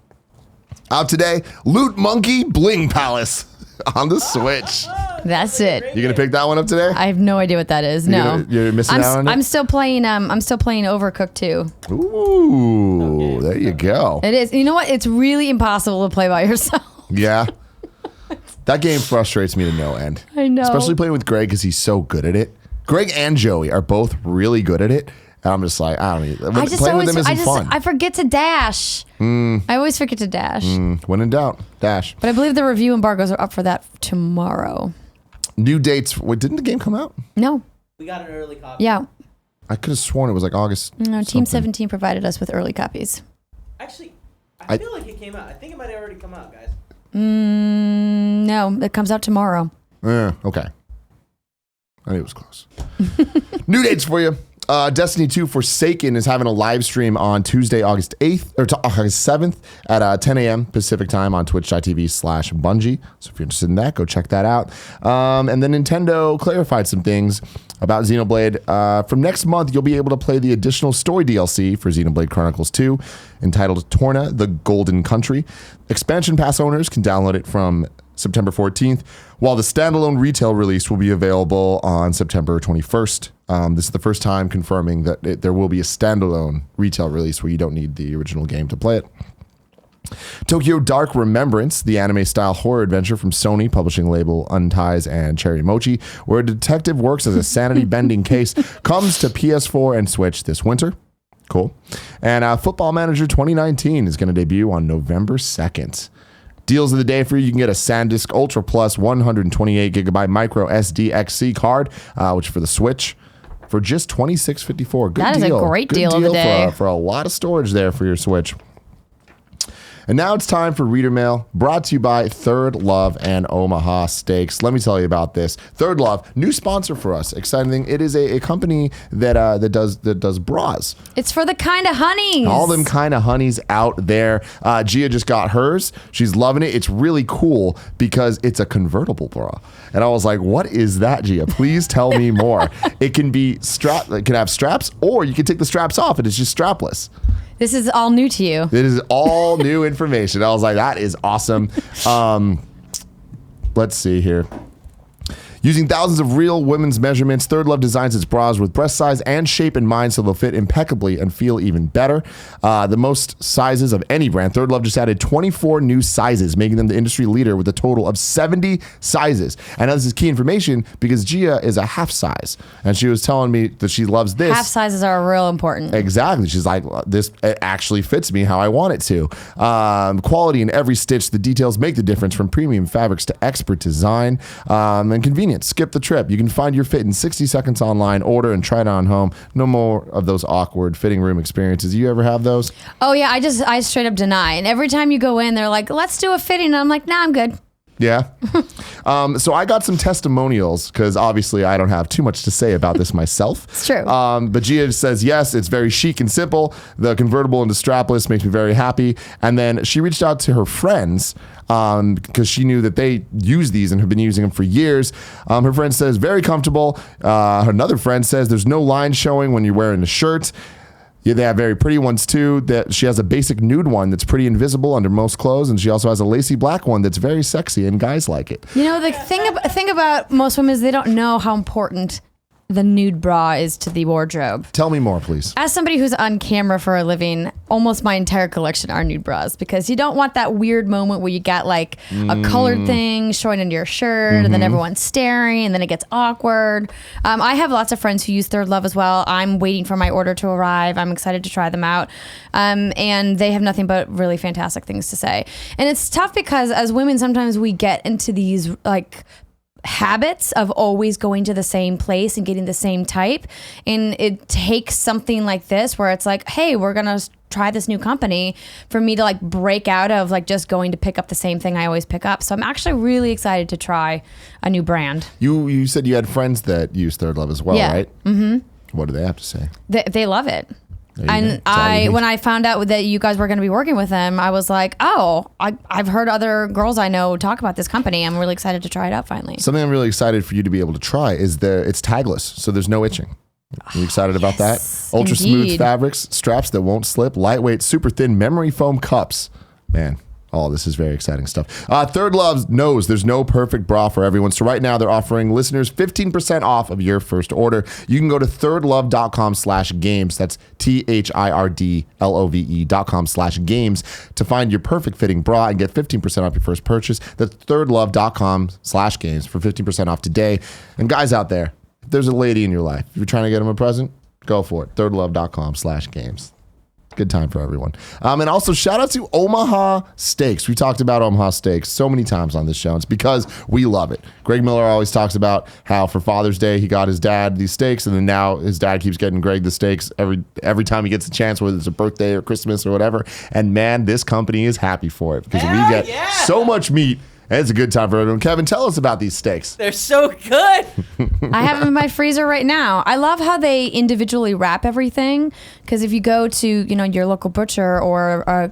Out today, Loot Monkey Bling Palace on the Switch. That's it. You gonna pick that one up today? I have no idea what that is. No, You're missing out on it. I'm still playing. I'm still playing Overcooked 2. Ooh, there you go. It is. You know what? It's really impossible to play by yourself. Yeah. That game frustrates me to no end. I know. Especially playing with Greg because he's so good at it. Greg and Joey are both really good at it. And I'm just like, I don't know. Playing with them isn't fun. I forget to dash. I always forget to dash. When in doubt, dash. But I believe the review embargoes are up for that tomorrow. New dates. Wait, didn't the game come out? No. We got an early copy. Yeah. I could have sworn it was like August. No, something. Team 17 provided us with early copies. Actually, I feel like it came out. I think it might have already come out, guys. No, it comes out tomorrow. Okay. I knew it was close. New dates for you. Destiny 2 Forsaken is having a live stream on Tuesday, August 8th or August 7th at 10 a.m. Pacific time on twitch.tv/Bungie. So if you're interested in that, go check that out. And then Nintendo clarified some things about Xenoblade. From next month, you'll be able to play the additional story DLC for Xenoblade Chronicles 2 entitled Torna, the Golden Country. Expansion Pass owners can download it from September 14th, while the standalone retail release will be available on September 21st. This is the first time confirming that there will be a standalone retail release where you don't need the original game to play it. Tokyo Dark Remembrance, the anime-style horror adventure from Sony publishing label Unties and Cherry Mochi, where a detective works as a sanity-bending case, comes to PS4 and Switch this winter. Cool. And Football Manager 2019 is going to debut on November 2nd. Deals of the day for you. You can get a SanDisk Ultra Plus 128 gigabyte micro SD XC card, which for the Switch, for just $26.54. Good That deal. is a great Good deal of the day. for a lot of storage there for your Switch. And now it's time for Reader Mail, brought to you by Third Love and Omaha Steaks. Let me tell you about this. Third Love, new sponsor for us. Exciting thing. It is a company that does bras. It's for the kind of honeys. All them kind of honeys out there. Gia just got hers. She's loving it. It's really cool because it's a convertible bra. And I was like, what is that, Gia? Please tell me more. It can be it can have straps, or you can take the straps off and it's just strapless. This is all new to you. It is all new information. I was like, that is awesome. Let's see here. Using thousands of real women's measurements, Third Love designs its bras with breast size and shape in mind so they'll fit impeccably and feel even better. The most sizes of any brand. Third Love just added 24 new sizes, making them the industry leader with a total of 70 sizes. And this is key information because Gia is a half size. And she was telling me that she loves this. Half sizes are real important. Exactly. She's like, it actually fits me how I want it to. Quality in every stitch. The details make the difference, from premium fabrics to expert design and convenience. Skip the trip. You can find your fit in 60 seconds online, order and try it on home. No more of those awkward fitting room experiences. You ever have those? Oh yeah, I straight up deny. And every time you go in, they're like, let's do a fitting. And I'm like, nah, I'm good. Yeah. So I got some testimonials because obviously I don't have too much to say about this myself. It's true. But Gia says, yes, it's very chic and simple. The convertible into strapless makes me very happy. And then she reached out to her friends because she knew that they use these and have been using them for years. Her friend says, very comfortable. Another friend says, there's no line showing when you're wearing a shirt. Yeah, they have very pretty ones too. That she has a basic nude one that's pretty invisible under most clothes, and she also has a lacy black one that's very sexy, and guys like it. You know, the thing about most women is they don't know how important the nude bra is to the wardrobe. Tell me more, please. As somebody who's on camera for a living, almost my entire collection are nude bras because you don't want that weird moment where you got like a colored thing showing into your shirt and then everyone's staring and then it gets awkward. I have lots of friends who use Third Love as well. I'm waiting for my order to arrive. I'm excited to try them out. And they have nothing but really fantastic things to say. And it's tough because as women, sometimes we get into these like habits of always going to the same place and getting the same type, and it takes something like this where it's like, hey, we're gonna try this new company, for me to like break out of like just going to pick up the same thing I always pick up. So I'm actually really excited to try a new brand. You said you had friends that use Third Love as well, right? Mm-hmm. What do they have to say? They love it. And when I found out that you guys were going to be working with them, I was like, oh, I've heard other girls I know talk about this company. I'm really excited to try it out finally. Something I'm really excited for you to be able to try is it's tagless, so there's no itching. Are you excited about that? Ultra smooth fabrics, straps that won't slip, lightweight, super thin memory foam cups. Man, Oh, this is very exciting stuff. Third Love knows there's no perfect bra for everyone. So right now they're offering listeners 15% off of your first order. You can go to thirdlove.com/games. That's THIRDLOVE.com/games to find your perfect fitting bra and get 15% off your first purchase. That's thirdlove.com/games for 15% off today. And guys out there, if there's a lady in your life, if you're trying to get them a present, go for it. thirdlove.com/games. Good time for everyone. And also shout out to Omaha Steaks. We talked about Omaha Steaks so many times on this show. It's because we love it. Greg Miller always talks about how for Father's Day, he got his dad these steaks, and then now his dad keeps getting Greg the steaks every time he gets a chance, whether it's a birthday or Christmas or whatever. And man, this company is happy for it because we get so much meat. And it's a good time for everyone. Kevin, tell us about these steaks. They're so good. I have them in my freezer right now. I love how they individually wrap everything, because if you go to your local butcher or a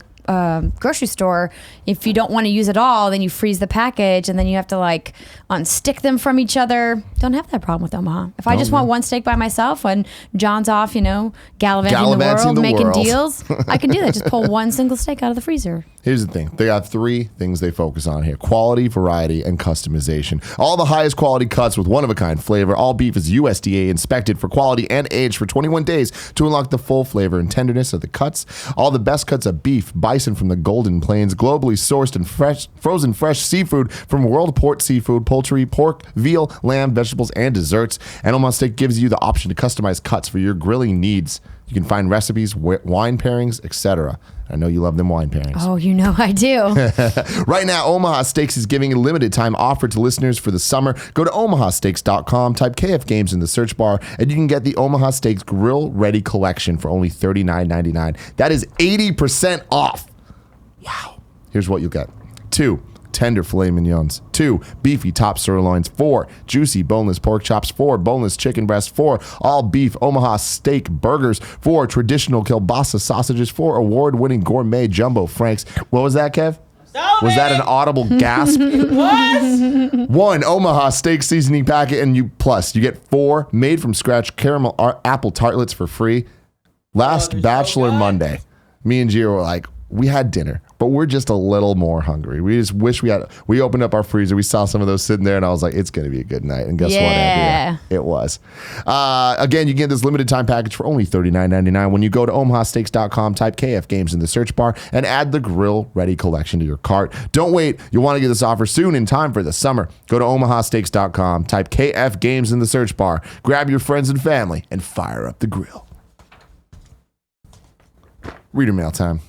grocery store, if you don't want to use it all, then you freeze the package and then you have to like unstick them from each other. Don't have that problem with Omaha. If I just want one steak by myself when John's off, gallivanting the world, making deals, I can do that. Just pull one single steak out of the freezer. Here's the thing. They got 3 things they focus on here: quality, variety, and customization. All the highest quality cuts with one-of-a-kind flavor. All beef is USDA inspected for quality and aged for 21 days to unlock the full flavor and tenderness of the cuts. All the best cuts of beef, bison from the Golden Plains, globally sourced and frozen fresh seafood from World Port Seafood, poultry, pork, veal, lamb, vegetables, and desserts. And Omaha Steak gives you the option to customize cuts for your grilling needs. You can find recipes, wine pairings, etc. I know you love them wine pairings. Oh, I do. Right now, Omaha Steaks is giving a limited time offer to listeners for the summer. Go to omahasteaks.com, type KF Games in the search bar, and you can get the Omaha Steaks Grill Ready Collection for only $39.99. That is 80% off. Wow. Here's what you'll get. 2 tender filet mignons, 2 beefy top sirloins, 4 juicy boneless pork chops, 4 boneless chicken breasts, 4 all beef Omaha steak burgers, 4 traditional kielbasa sausages, 4 award-winning gourmet jumbo franks. What was that, Kev? Was that an audible gasp? It was. 1 Omaha steak seasoning packet, and you get 4 made from scratch caramel apple tartlets for free. Last Bachelor Monday, me and Gio were like, we had dinner, but we're just a little more hungry. We just wish we opened up our freezer. We saw some of those sitting there, and I was like, it's going to be a good night. And guess what, Andrea? It was. Again, you get this limited time package for only $39.99 when you go to omahasteaks.com, type KF Games in the search bar, and add the Grill Ready Collection to your cart. Don't wait. You'll want to get this offer soon in time for the summer. Go to omahasteaks.com, type KF Games in the search bar, grab your friends and family, and fire up the grill. Reader mail time.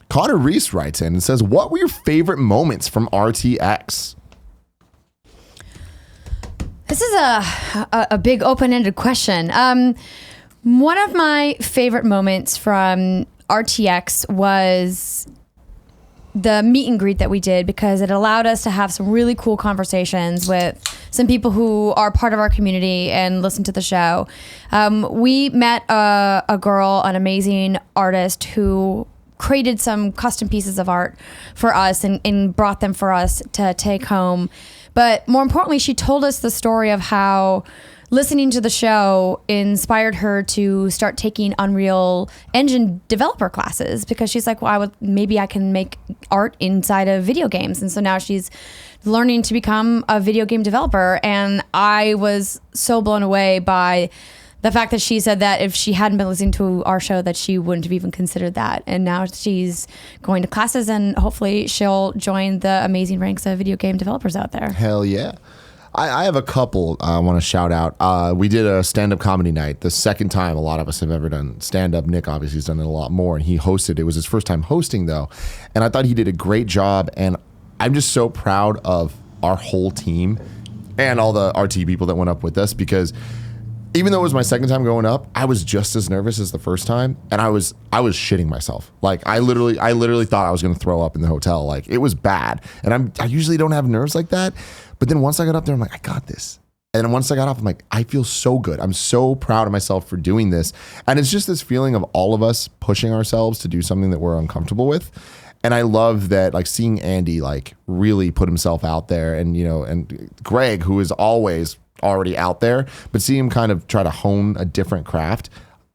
Connor Reese writes in and says, what were your favorite moments from RTX? This is a big open-ended question. One of my favorite moments from RTX was the meet and greet that we did, because it allowed us to have some really cool conversations with some people who are part of our community and listen to the show. We met a girl, an amazing artist who created some custom pieces of art for us and brought them for us to take home. But more importantly, she told us the story of how listening to the show inspired her to start taking Unreal Engine developer classes, because she's like, well, maybe I can make art inside of video games. And so now she's learning to become a video game developer. And I was so blown away by the fact that she said that if she hadn't been listening to our show, that she wouldn't have even considered that. And now she's going to classes, and hopefully she'll join the amazing ranks of video game developers out there. Hell yeah. I have a couple I want to shout out. We did a stand-up comedy night, the second time a lot of us have ever done stand-up. Nick obviously has done it a lot more, and he hosted. It was his first time hosting, though. And I thought he did a great job, and I'm just so proud of our whole team and all the RT people that went up with us, because even though it was my second time going up, I was just as nervous as the first time, and I was shitting myself. Like I literally thought I was going to throw up in the hotel. Like it was bad, and I usually don't have nerves like that, but then once I got up there, I'm like, I got this. And then once I got off, I'm like, I feel so good. I'm so proud of myself for doing this, and it's just this feeling of all of us pushing ourselves to do something that we're uncomfortable with. And I love that, like seeing Andy like really put himself out there, and and Greg, who is always already out there, but see him kind of try to hone a different craft.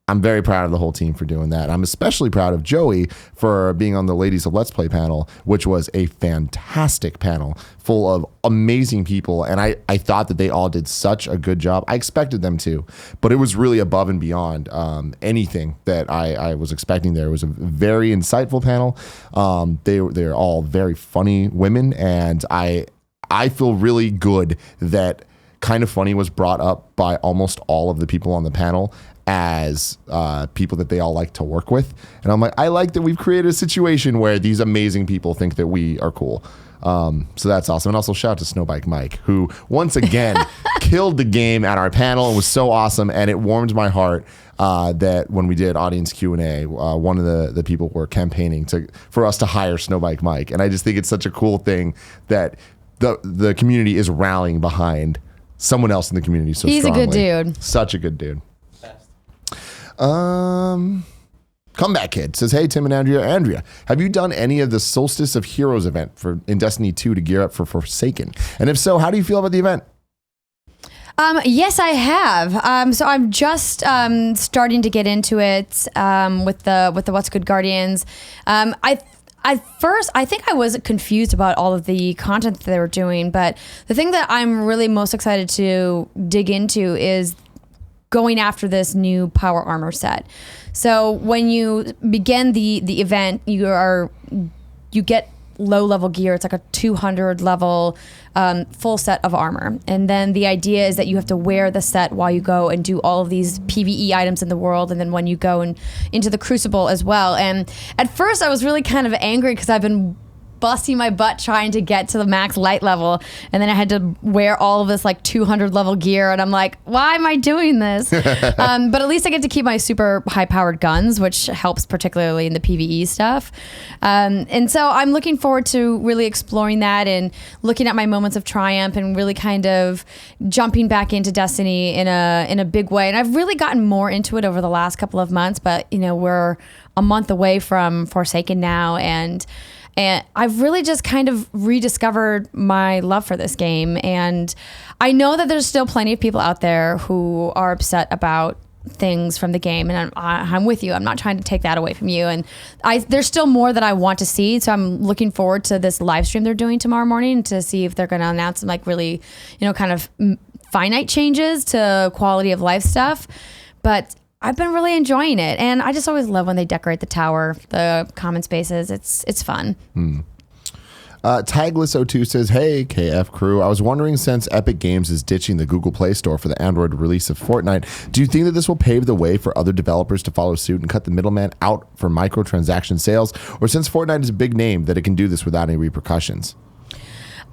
I'm very proud of the whole team for doing that. I'm especially proud of Joey for being on the Ladies of Let's Play panel, which was a fantastic panel full of amazing people. And I thought that they all did such a good job. I expected them to, but it was really above and beyond anything that I was expecting there. It was a very insightful panel. They're all very funny women, and I feel really good that Kind of Funny was brought up by almost all of the people on the panel as people that they all like to work with. And I'm like, I like that we've created a situation where these amazing people think that we are cool. So that's awesome. And also shout out to Snowbike Mike, who once again killed the game at our panel and was so awesome. And it warmed my heart that when we did audience Q&A, one of the people were campaigning for us to hire Snowbike Mike. And I just think it's such a cool thing that the community is rallying behind someone else in the community so He's strongly. a good dude. Such a good dude. ComebackxKid says, hey, Tim and Andrea, have you done any of the Solstice of Heroes event in Destiny 2 to gear up for Forsaken? And if so, how do you feel about the event? Yes, I have. So I'm just starting to get into it with the What's Good Guardians. At first, I think I was confused about all of the content that they were doing, but the thing that I'm really most excited to dig into is going after this new power armor set. So when you begin the event, you get low level gear. It's like a 200 level full set of armor. And then the idea is that you have to wear the set while you go and do all of these PvE items in the world. And then when you go into the Crucible as well. And at first I was really kind of angry because I've been busting my butt trying to get to the max light level, and then I had to wear all of this like 200 level gear, and I'm like, why am I doing this? But at least I get to keep my super high powered guns, which helps particularly in the PvE stuff. And so I'm looking forward to really exploring that and looking at my moments of triumph and really kind of jumping back into Destiny in a big way. And I've really gotten more into it over the last couple of months, but we're a month away from Forsaken now, and I've really just kind of rediscovered my love for this game. And I know that there's still plenty of people out there who are upset about things from the game. And I'm with you. I'm not trying to take that away from you. And there's still more that I want to see. So I'm looking forward to this live stream they're doing tomorrow morning to see if they're going to announce some like really, kind of finite changes to quality of life stuff. But I've been really enjoying it, and I just always love when they decorate the tower, the common spaces. It's fun. Tagless02 says, hey, KF crew, I was wondering, since Epic Games is ditching the Google Play Store for the Android release of Fortnite, do you think that this will pave the way for other developers to follow suit and cut the middleman out for microtransaction sales? Or since Fortnite is a big name, that it can do this without any repercussions?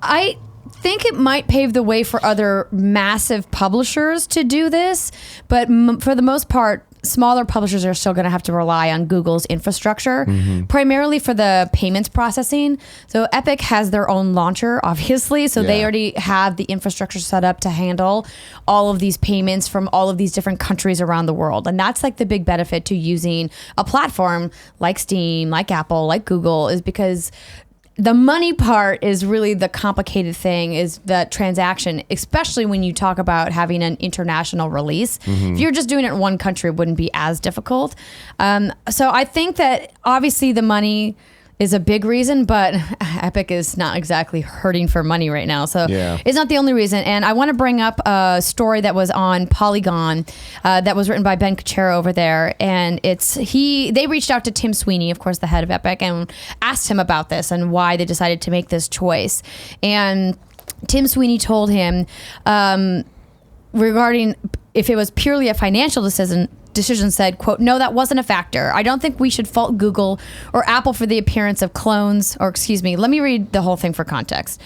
I think it might pave the way for other massive publishers to do this, but for the most part, smaller publishers are still going to have to rely on Google's infrastructure, primarily for the payments processing. So Epic has their own launcher, obviously, so they already have the infrastructure set up to handle all of these payments from all of these different countries around the world. And that's like the big benefit to using a platform like Steam, like Apple, like Google, is because the money part is really the complicated thing, is the transaction, especially when you talk about having an international release. If you're just doing it in one country, it wouldn't be as difficult. So I think that obviously the money is a big reason, but Epic is not exactly hurting for money right now. So it's not the only reason. And I want to bring up a story that was on Polygon that was written by Ben Cachero over there. And they reached out to Tim Sweeney, of course, the head of Epic, and asked him about this and why they decided to make this choice. And Tim Sweeney told him regarding if it was purely a financial decision, said, quote, no, that wasn't a factor. I don't think we should fault Google or Apple for the appearance of clones, or excuse me, let me read the whole thing for context.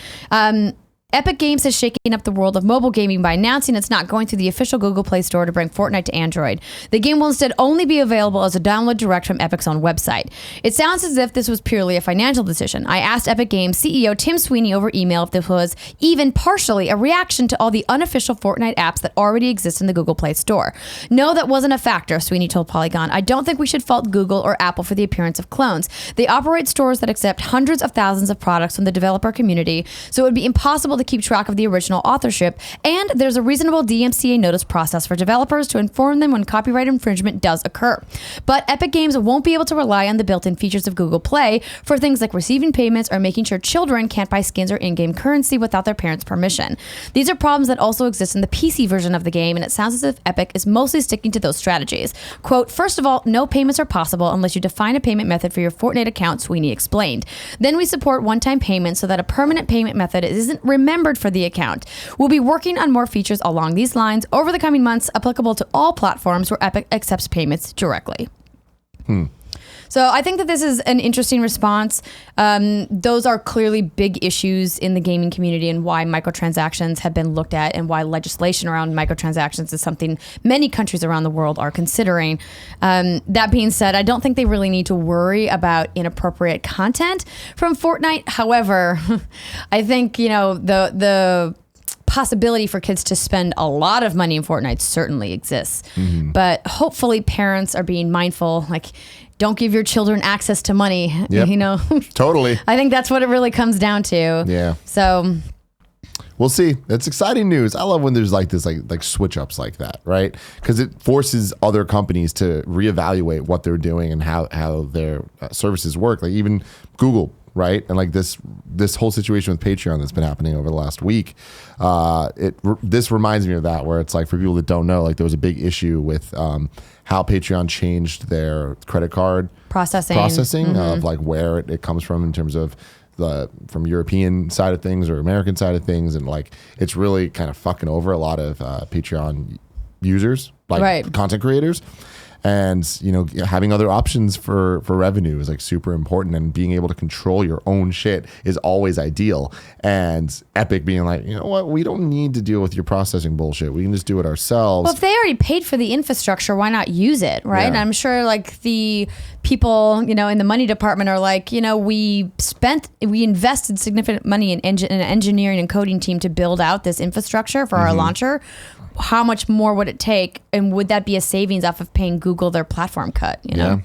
Epic Games is shaking up the world of mobile gaming by announcing it's not going through the official Google Play Store to bring Fortnite to Android. The game will instead only be available as a download direct from Epic's own website. It sounds as if this was purely a financial decision. I asked Epic Games CEO Tim Sweeney over email if this was even partially a reaction to all the unofficial Fortnite apps that already exist in the Google Play Store. No, that wasn't a factor, Sweeney told Polygon. I don't think we should fault Google or Apple for the appearance of clones. They operate stores that accept hundreds of thousands of products from the developer community, so it would be impossible to keep track of the original authorship, and there's a reasonable DMCA notice process for developers to inform them when copyright infringement does occur. But Epic Games won't be able to rely on the built-in features of Google Play for things like receiving payments or making sure children can't buy skins or in-game currency without their parents' permission. These are problems that also exist in the PC version of the game, and it sounds as if Epic is mostly sticking to those strategies. Quote, first of all, no payments are possible unless you define a payment method for your Fortnite account, Sweeney explained. Then we support one-time payments so that a permanent payment method isn't remembered for the account. We'll be working on more features along these lines over the coming months, applicable to all platforms where Epic accepts payments directly. So I think that this is an interesting response. Those are clearly big issues in the gaming community, and why microtransactions have been looked at, and why legislation around microtransactions is something many countries around the world are considering. That being said, I don't think they really need to worry about inappropriate content from Fortnite. However, I think, the possibility for kids to spend a lot of money in Fortnite certainly exists. But hopefully parents are being mindful, like, don't give your children access to money. Yep. Totally. I think that's what it really comes down to. Yeah. So we'll see. That's exciting news. I love when there's like this, like switch ups like that, right? Because it forces other companies to reevaluate what they're doing and how their services work. Like even Google, right? And like this whole situation with Patreon that's been happening over the last week. This reminds me of that, where it's like, for people that don't know, like there was a big issue with how Patreon changed their credit card processing of like where it comes from in terms of from European side of things or American side of things, and like it's really kind of fucking over a lot of Patreon users, like content creators. And having other options for revenue is like super important, and being able to control your own shit is always ideal. And Epic being like, you know what, we don't need to deal with your processing bullshit. We can just do it ourselves. Well, if they already paid for the infrastructure, why not use it, right? Yeah. And I'm sure like the people, in the money department are like, we invested significant money in an engineering and coding team to build out this infrastructure for our launcher. How much more would it take, and would that be a savings off of paying Google their platform cut? Yeah,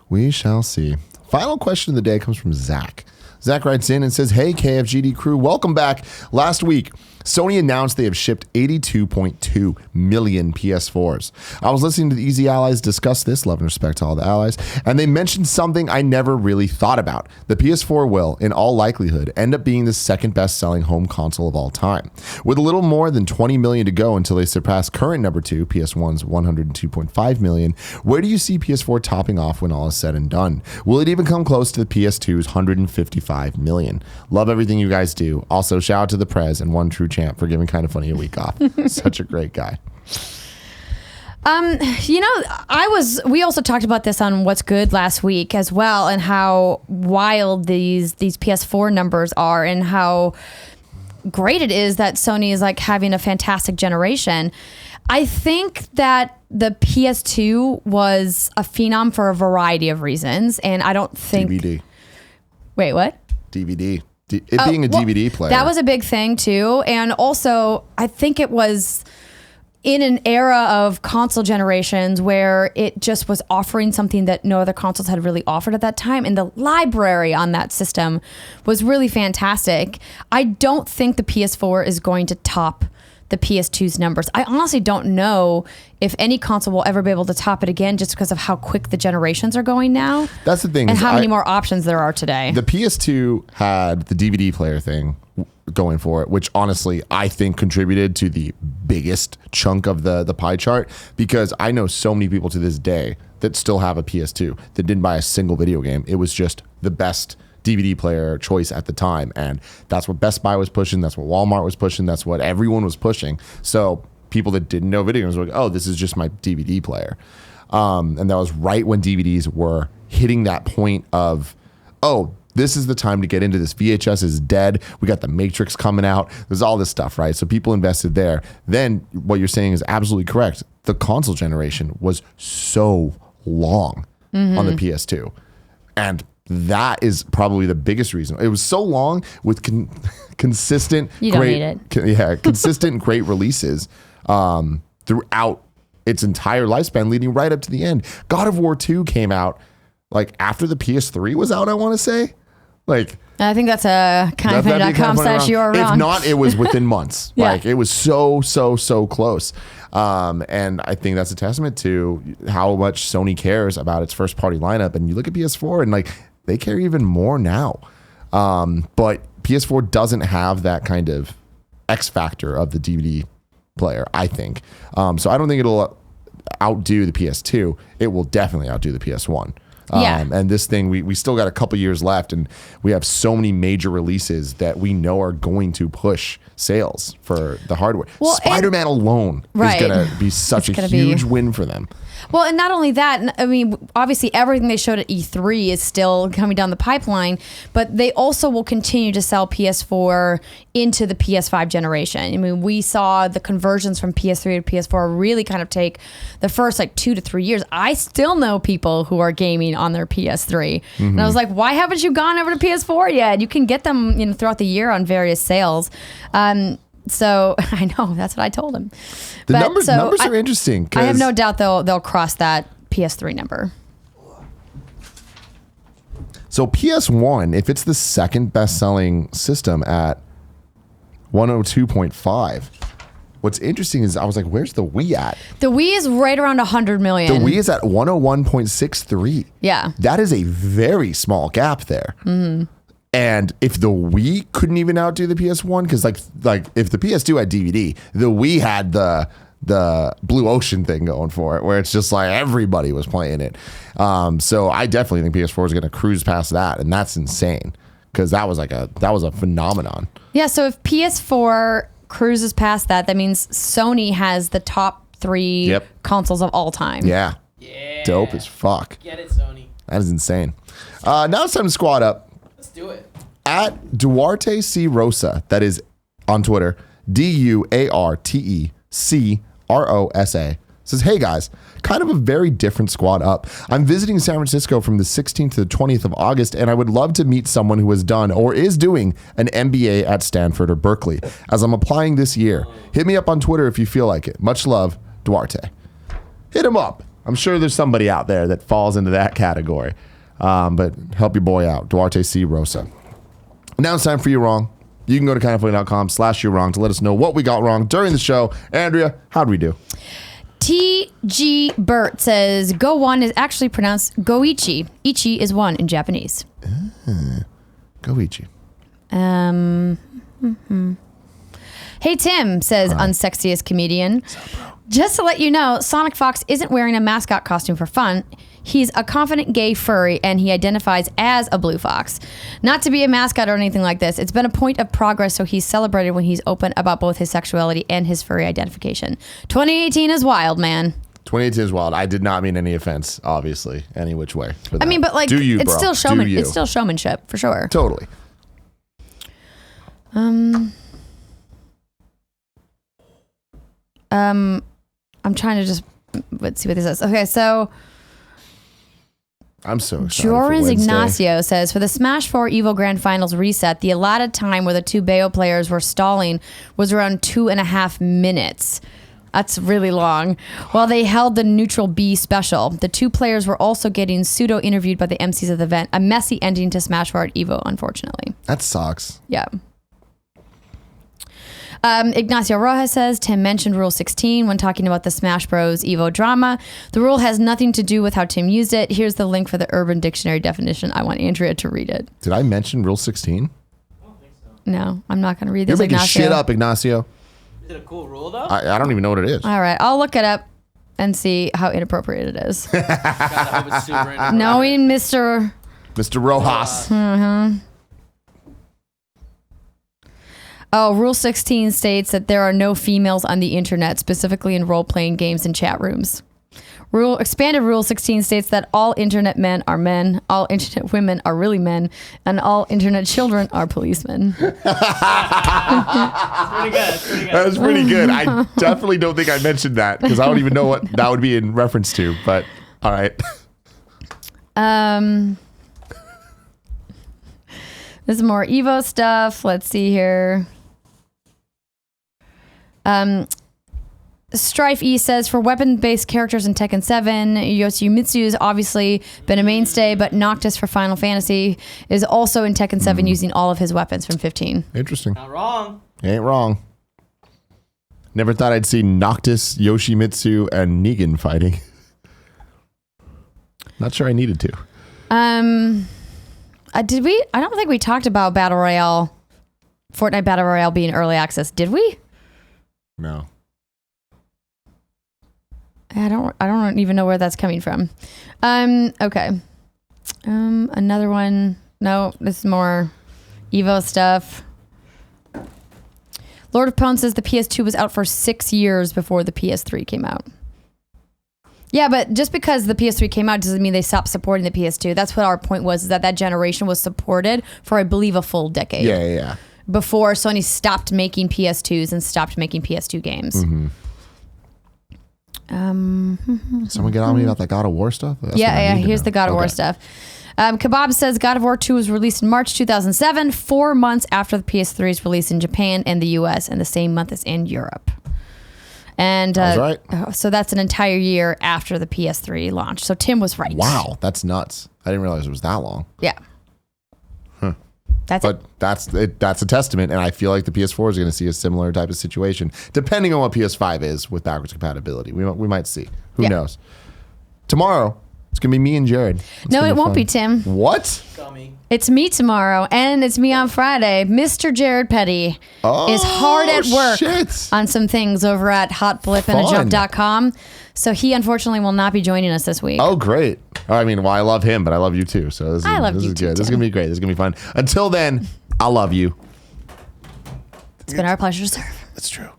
we shall see. Final question of the day comes from Zach. Zach writes in and says, hey, KFGD crew, welcome back. Last week, Sony announced they have shipped 82.2 million PS4s. I was listening to the Easy Allies discuss this, love and respect to all the allies, and they mentioned something I never really thought about. The PS4 will, in all likelihood, end up being the second best-selling home console of all time. With a little more than 20 million to go until they surpass current number 2, PS1's 102.5 million, where do you see PS4 topping off when all is said and done? Will it even come close to the PS2's 155 million? Love everything you guys do. Also, shout out to the Prez and One True Champ for giving Kind of Funny a week off. Such a great guy. We also talked about this on What's Good last week as well, and how wild these PS4 numbers are, and how great it is that Sony is like having a fantastic generation. I think that the PS2 was a phenom for a variety of reasons, and I don't think DVD. Wait, what? DVD. Being a DVD player. That was a big thing too. And also, I think it was in an era of console generations where it just was offering something that no other consoles had really offered at that time. And the library on that system was really fantastic. I don't think the PS4 is going to top the PS2's numbers. I honestly don't know if any console will ever be able to top it again, just because of how quick the generations are going now. That's the thing. And how many more options there are today. The PS2 had the DVD player thing going for it, which honestly I think contributed to the biggest chunk of the pie chart, because I know so many people to this day that still have a PS2 that didn't buy a single video game. It was just the best DVD player choice at the time, and that's what Best Buy was pushing, that's what Walmart was pushing, that's what everyone was pushing. So people that didn't know video games were like, oh, this is just my DVD player. And that was right when DVDs were hitting that point of, oh, this is the time to get into this. VHS is dead. We got the Matrix coming out. There's all this stuff, right? So people invested there. Then what you're saying is absolutely correct. The console generation was so long on the PS2. And that is probably the biggest reason. It was so long with consistent, consistent great releases throughout its entire lifespan, leading right up to the end. God of War 2 came out like after the PS3 was out, I want to say. Like I think that's a kindoffunny.com/ you are wrong. If not, it was within months. Yeah. Like it was so close. And I think that's a testament to how much Sony cares about its first party lineup. And you look at PS4 and like they care even more now. But PS4 doesn't have that kind of X factor of the DVD player, I think. So I don't think it'll outdo the PS2. It will definitely outdo the PS1. And this thing, we still got a couple years left, and we have so many major releases that we know are going to push sales for the hardware. Well, Spider-Man alone is going to be such a huge win for them. Well, and not only that, I mean, obviously everything they showed at E3 is still coming down the pipeline, but they also will continue to sell PS4 into the PS5 generation. I mean, we saw the conversions from PS3 to PS4 really kind of take the first like 2 to 3 years. I still know people who are gaming on their PS3. And I was like, why haven't you gone over to PS4 yet? You can get them, throughout the year on various sales. So I know that's what I told him. The numbers are interesting. I have no doubt they'll cross that PS3 number. So PS1, if it's the second best-selling system at 102.5, what's interesting is I was like, where's the Wii at? The Wii is right around 100 million. The Wii is at 101.63. Yeah. That is a very small gap there. Mm-hmm. And if the Wii couldn't even outdo the PS1, because like if the PS2 had DVD, the Wii had the Blue Ocean thing going for it, where it's just like everybody was playing it. So I definitely think PS4 is going to cruise past that, and that's insane because that was a phenomenon. Yeah. So if PS4 cruises past that, that means Sony has the top 3 consoles of all time. Yeah. Dope as fuck. Get it, Sony. That is insane. Now it's time to squad up. Let's do it. At Duarte C. Rosa, that is on Twitter, DuarteCrosa, says, hey guys, kind of a very different squad up. I'm visiting San Francisco from the 16th to the 20th of August, and I would love to meet someone who has done or is doing an MBA at Stanford or Berkeley, as I'm applying this year. Hit me up on Twitter if you feel like it. Much love, Duarte. Hit him up. I'm sure there's somebody out there that falls into that category. But help your boy out, Duarte C. Rosa. Now it's time for You Wrong. You can go to kindoffunny.com/You Wrong to let us know what we got wrong during the show. Andrea, how'd we do? TG Burt says, Go 1 is actually pronounced Goichi. Ichi is 1 in Japanese. Goichi. Hey Tim, says unsexiest comedian. Just to let you know, Sonic Fox isn't wearing a mascot costume for fun. He's a confident gay furry, and he identifies as a blue fox. Not to be a mascot or anything like this. It's been a point of progress, so he's celebrated when he's open about both his sexuality and his furry identification. 2018 is wild, man. 2018 is wild. I did not mean any offense, obviously, any which way. I mean, but like, do you, it's bro. still it's still showmanship for sure. Totally. I'm trying to just let's see what this is. Okay, so I'm so excited. Jorans Ignacio says, for the Smash 4 EVO Grand Finals reset, the allotted time where the 2 Bayo players were stalling was around 2.5 minutes. That's really long. While they held the neutral B special, the 2 players were also getting pseudo interviewed by the MCs of the event. A messy ending to Smash 4 at EVO, unfortunately. That sucks. Yeah. Ignacio Rojas says, Tim mentioned Rule 16 when talking about the Smash Bros. EVO drama. The rule has nothing to do with how Tim used it. Here's the link for the Urban Dictionary definition. I want Andrea to read it. Did I mention Rule 16? I don't think so. No, I'm not going to read this, You're making Ignacio. shit up, Ignacio. Is it a cool rule, though? I don't even know what it is. All right, I'll look it up and see how inappropriate it is. God, I hope it's super inappropriate. Knowing Mr. Rojas. Oh, Rule 16 states that there are no females on the internet, specifically in role-playing games and chat rooms. Expanded Rule 16 states that all internet men are men, all internet women are really men, and all internet children are policemen. That's pretty good. That's pretty good. That was pretty good. I definitely don't think I mentioned that because I don't even know what that would be in reference to, but all right. This is more EVO stuff. Let's see here. Strife E says, for weapon-based characters in Tekken 7, Yoshimitsu's obviously been a mainstay, but Noctis for Final Fantasy is also in Tekken 7 using all of his weapons from 15. Interesting. Not wrong. Ain't wrong. Never thought I'd see Noctis, Yoshimitsu, and Negan fighting. Not sure I needed to. Did we? I don't think we talked about Battle Royale, Fortnite Battle Royale being early access. Did we? No. I don't even know where that's coming from. Okay. Another one. No, this is more EVO stuff. Lord of Pwn says the PS2 was out for 6 years before the PS3 came out. Yeah, but just because the PS3 came out doesn't mean they stopped supporting the PS2. That's what our point was, is that generation was supported for, I believe, a full decade. Yeah. Before Sony stopped making PS2s and stopped making PS2 games. Mm-hmm. Someone get on me about that God of War stuff? Here's the God of War stuff. Kebab says God of War 2 was released in March 2007, 4 months after the PS3's release in Japan and the US, and the same month as in Europe. And that's right. So that's an entire year after the PS3 launch. So Tim was right. Wow, that's nuts. I didn't realize it was that long. Yeah. That's a testament, and I feel like the PS4 is going to see a similar type of situation, depending on what PS5 is with backwards compatibility. We might see. Who knows? Tomorrow, it's going to be me and Jared. No, it won't be Tim. What? Dummy. It's me tomorrow, and it's me on Friday. Mr. Jared Petty is hard at work on some things over at hotblipandajump.com. So he unfortunately will not be joining us this week. Oh, great. I mean, well, I love him, but I love you too. So this is you good. Too, this is going to be great. This is going to be fun. Until then, I love you. It's been our pleasure to serve. That's true.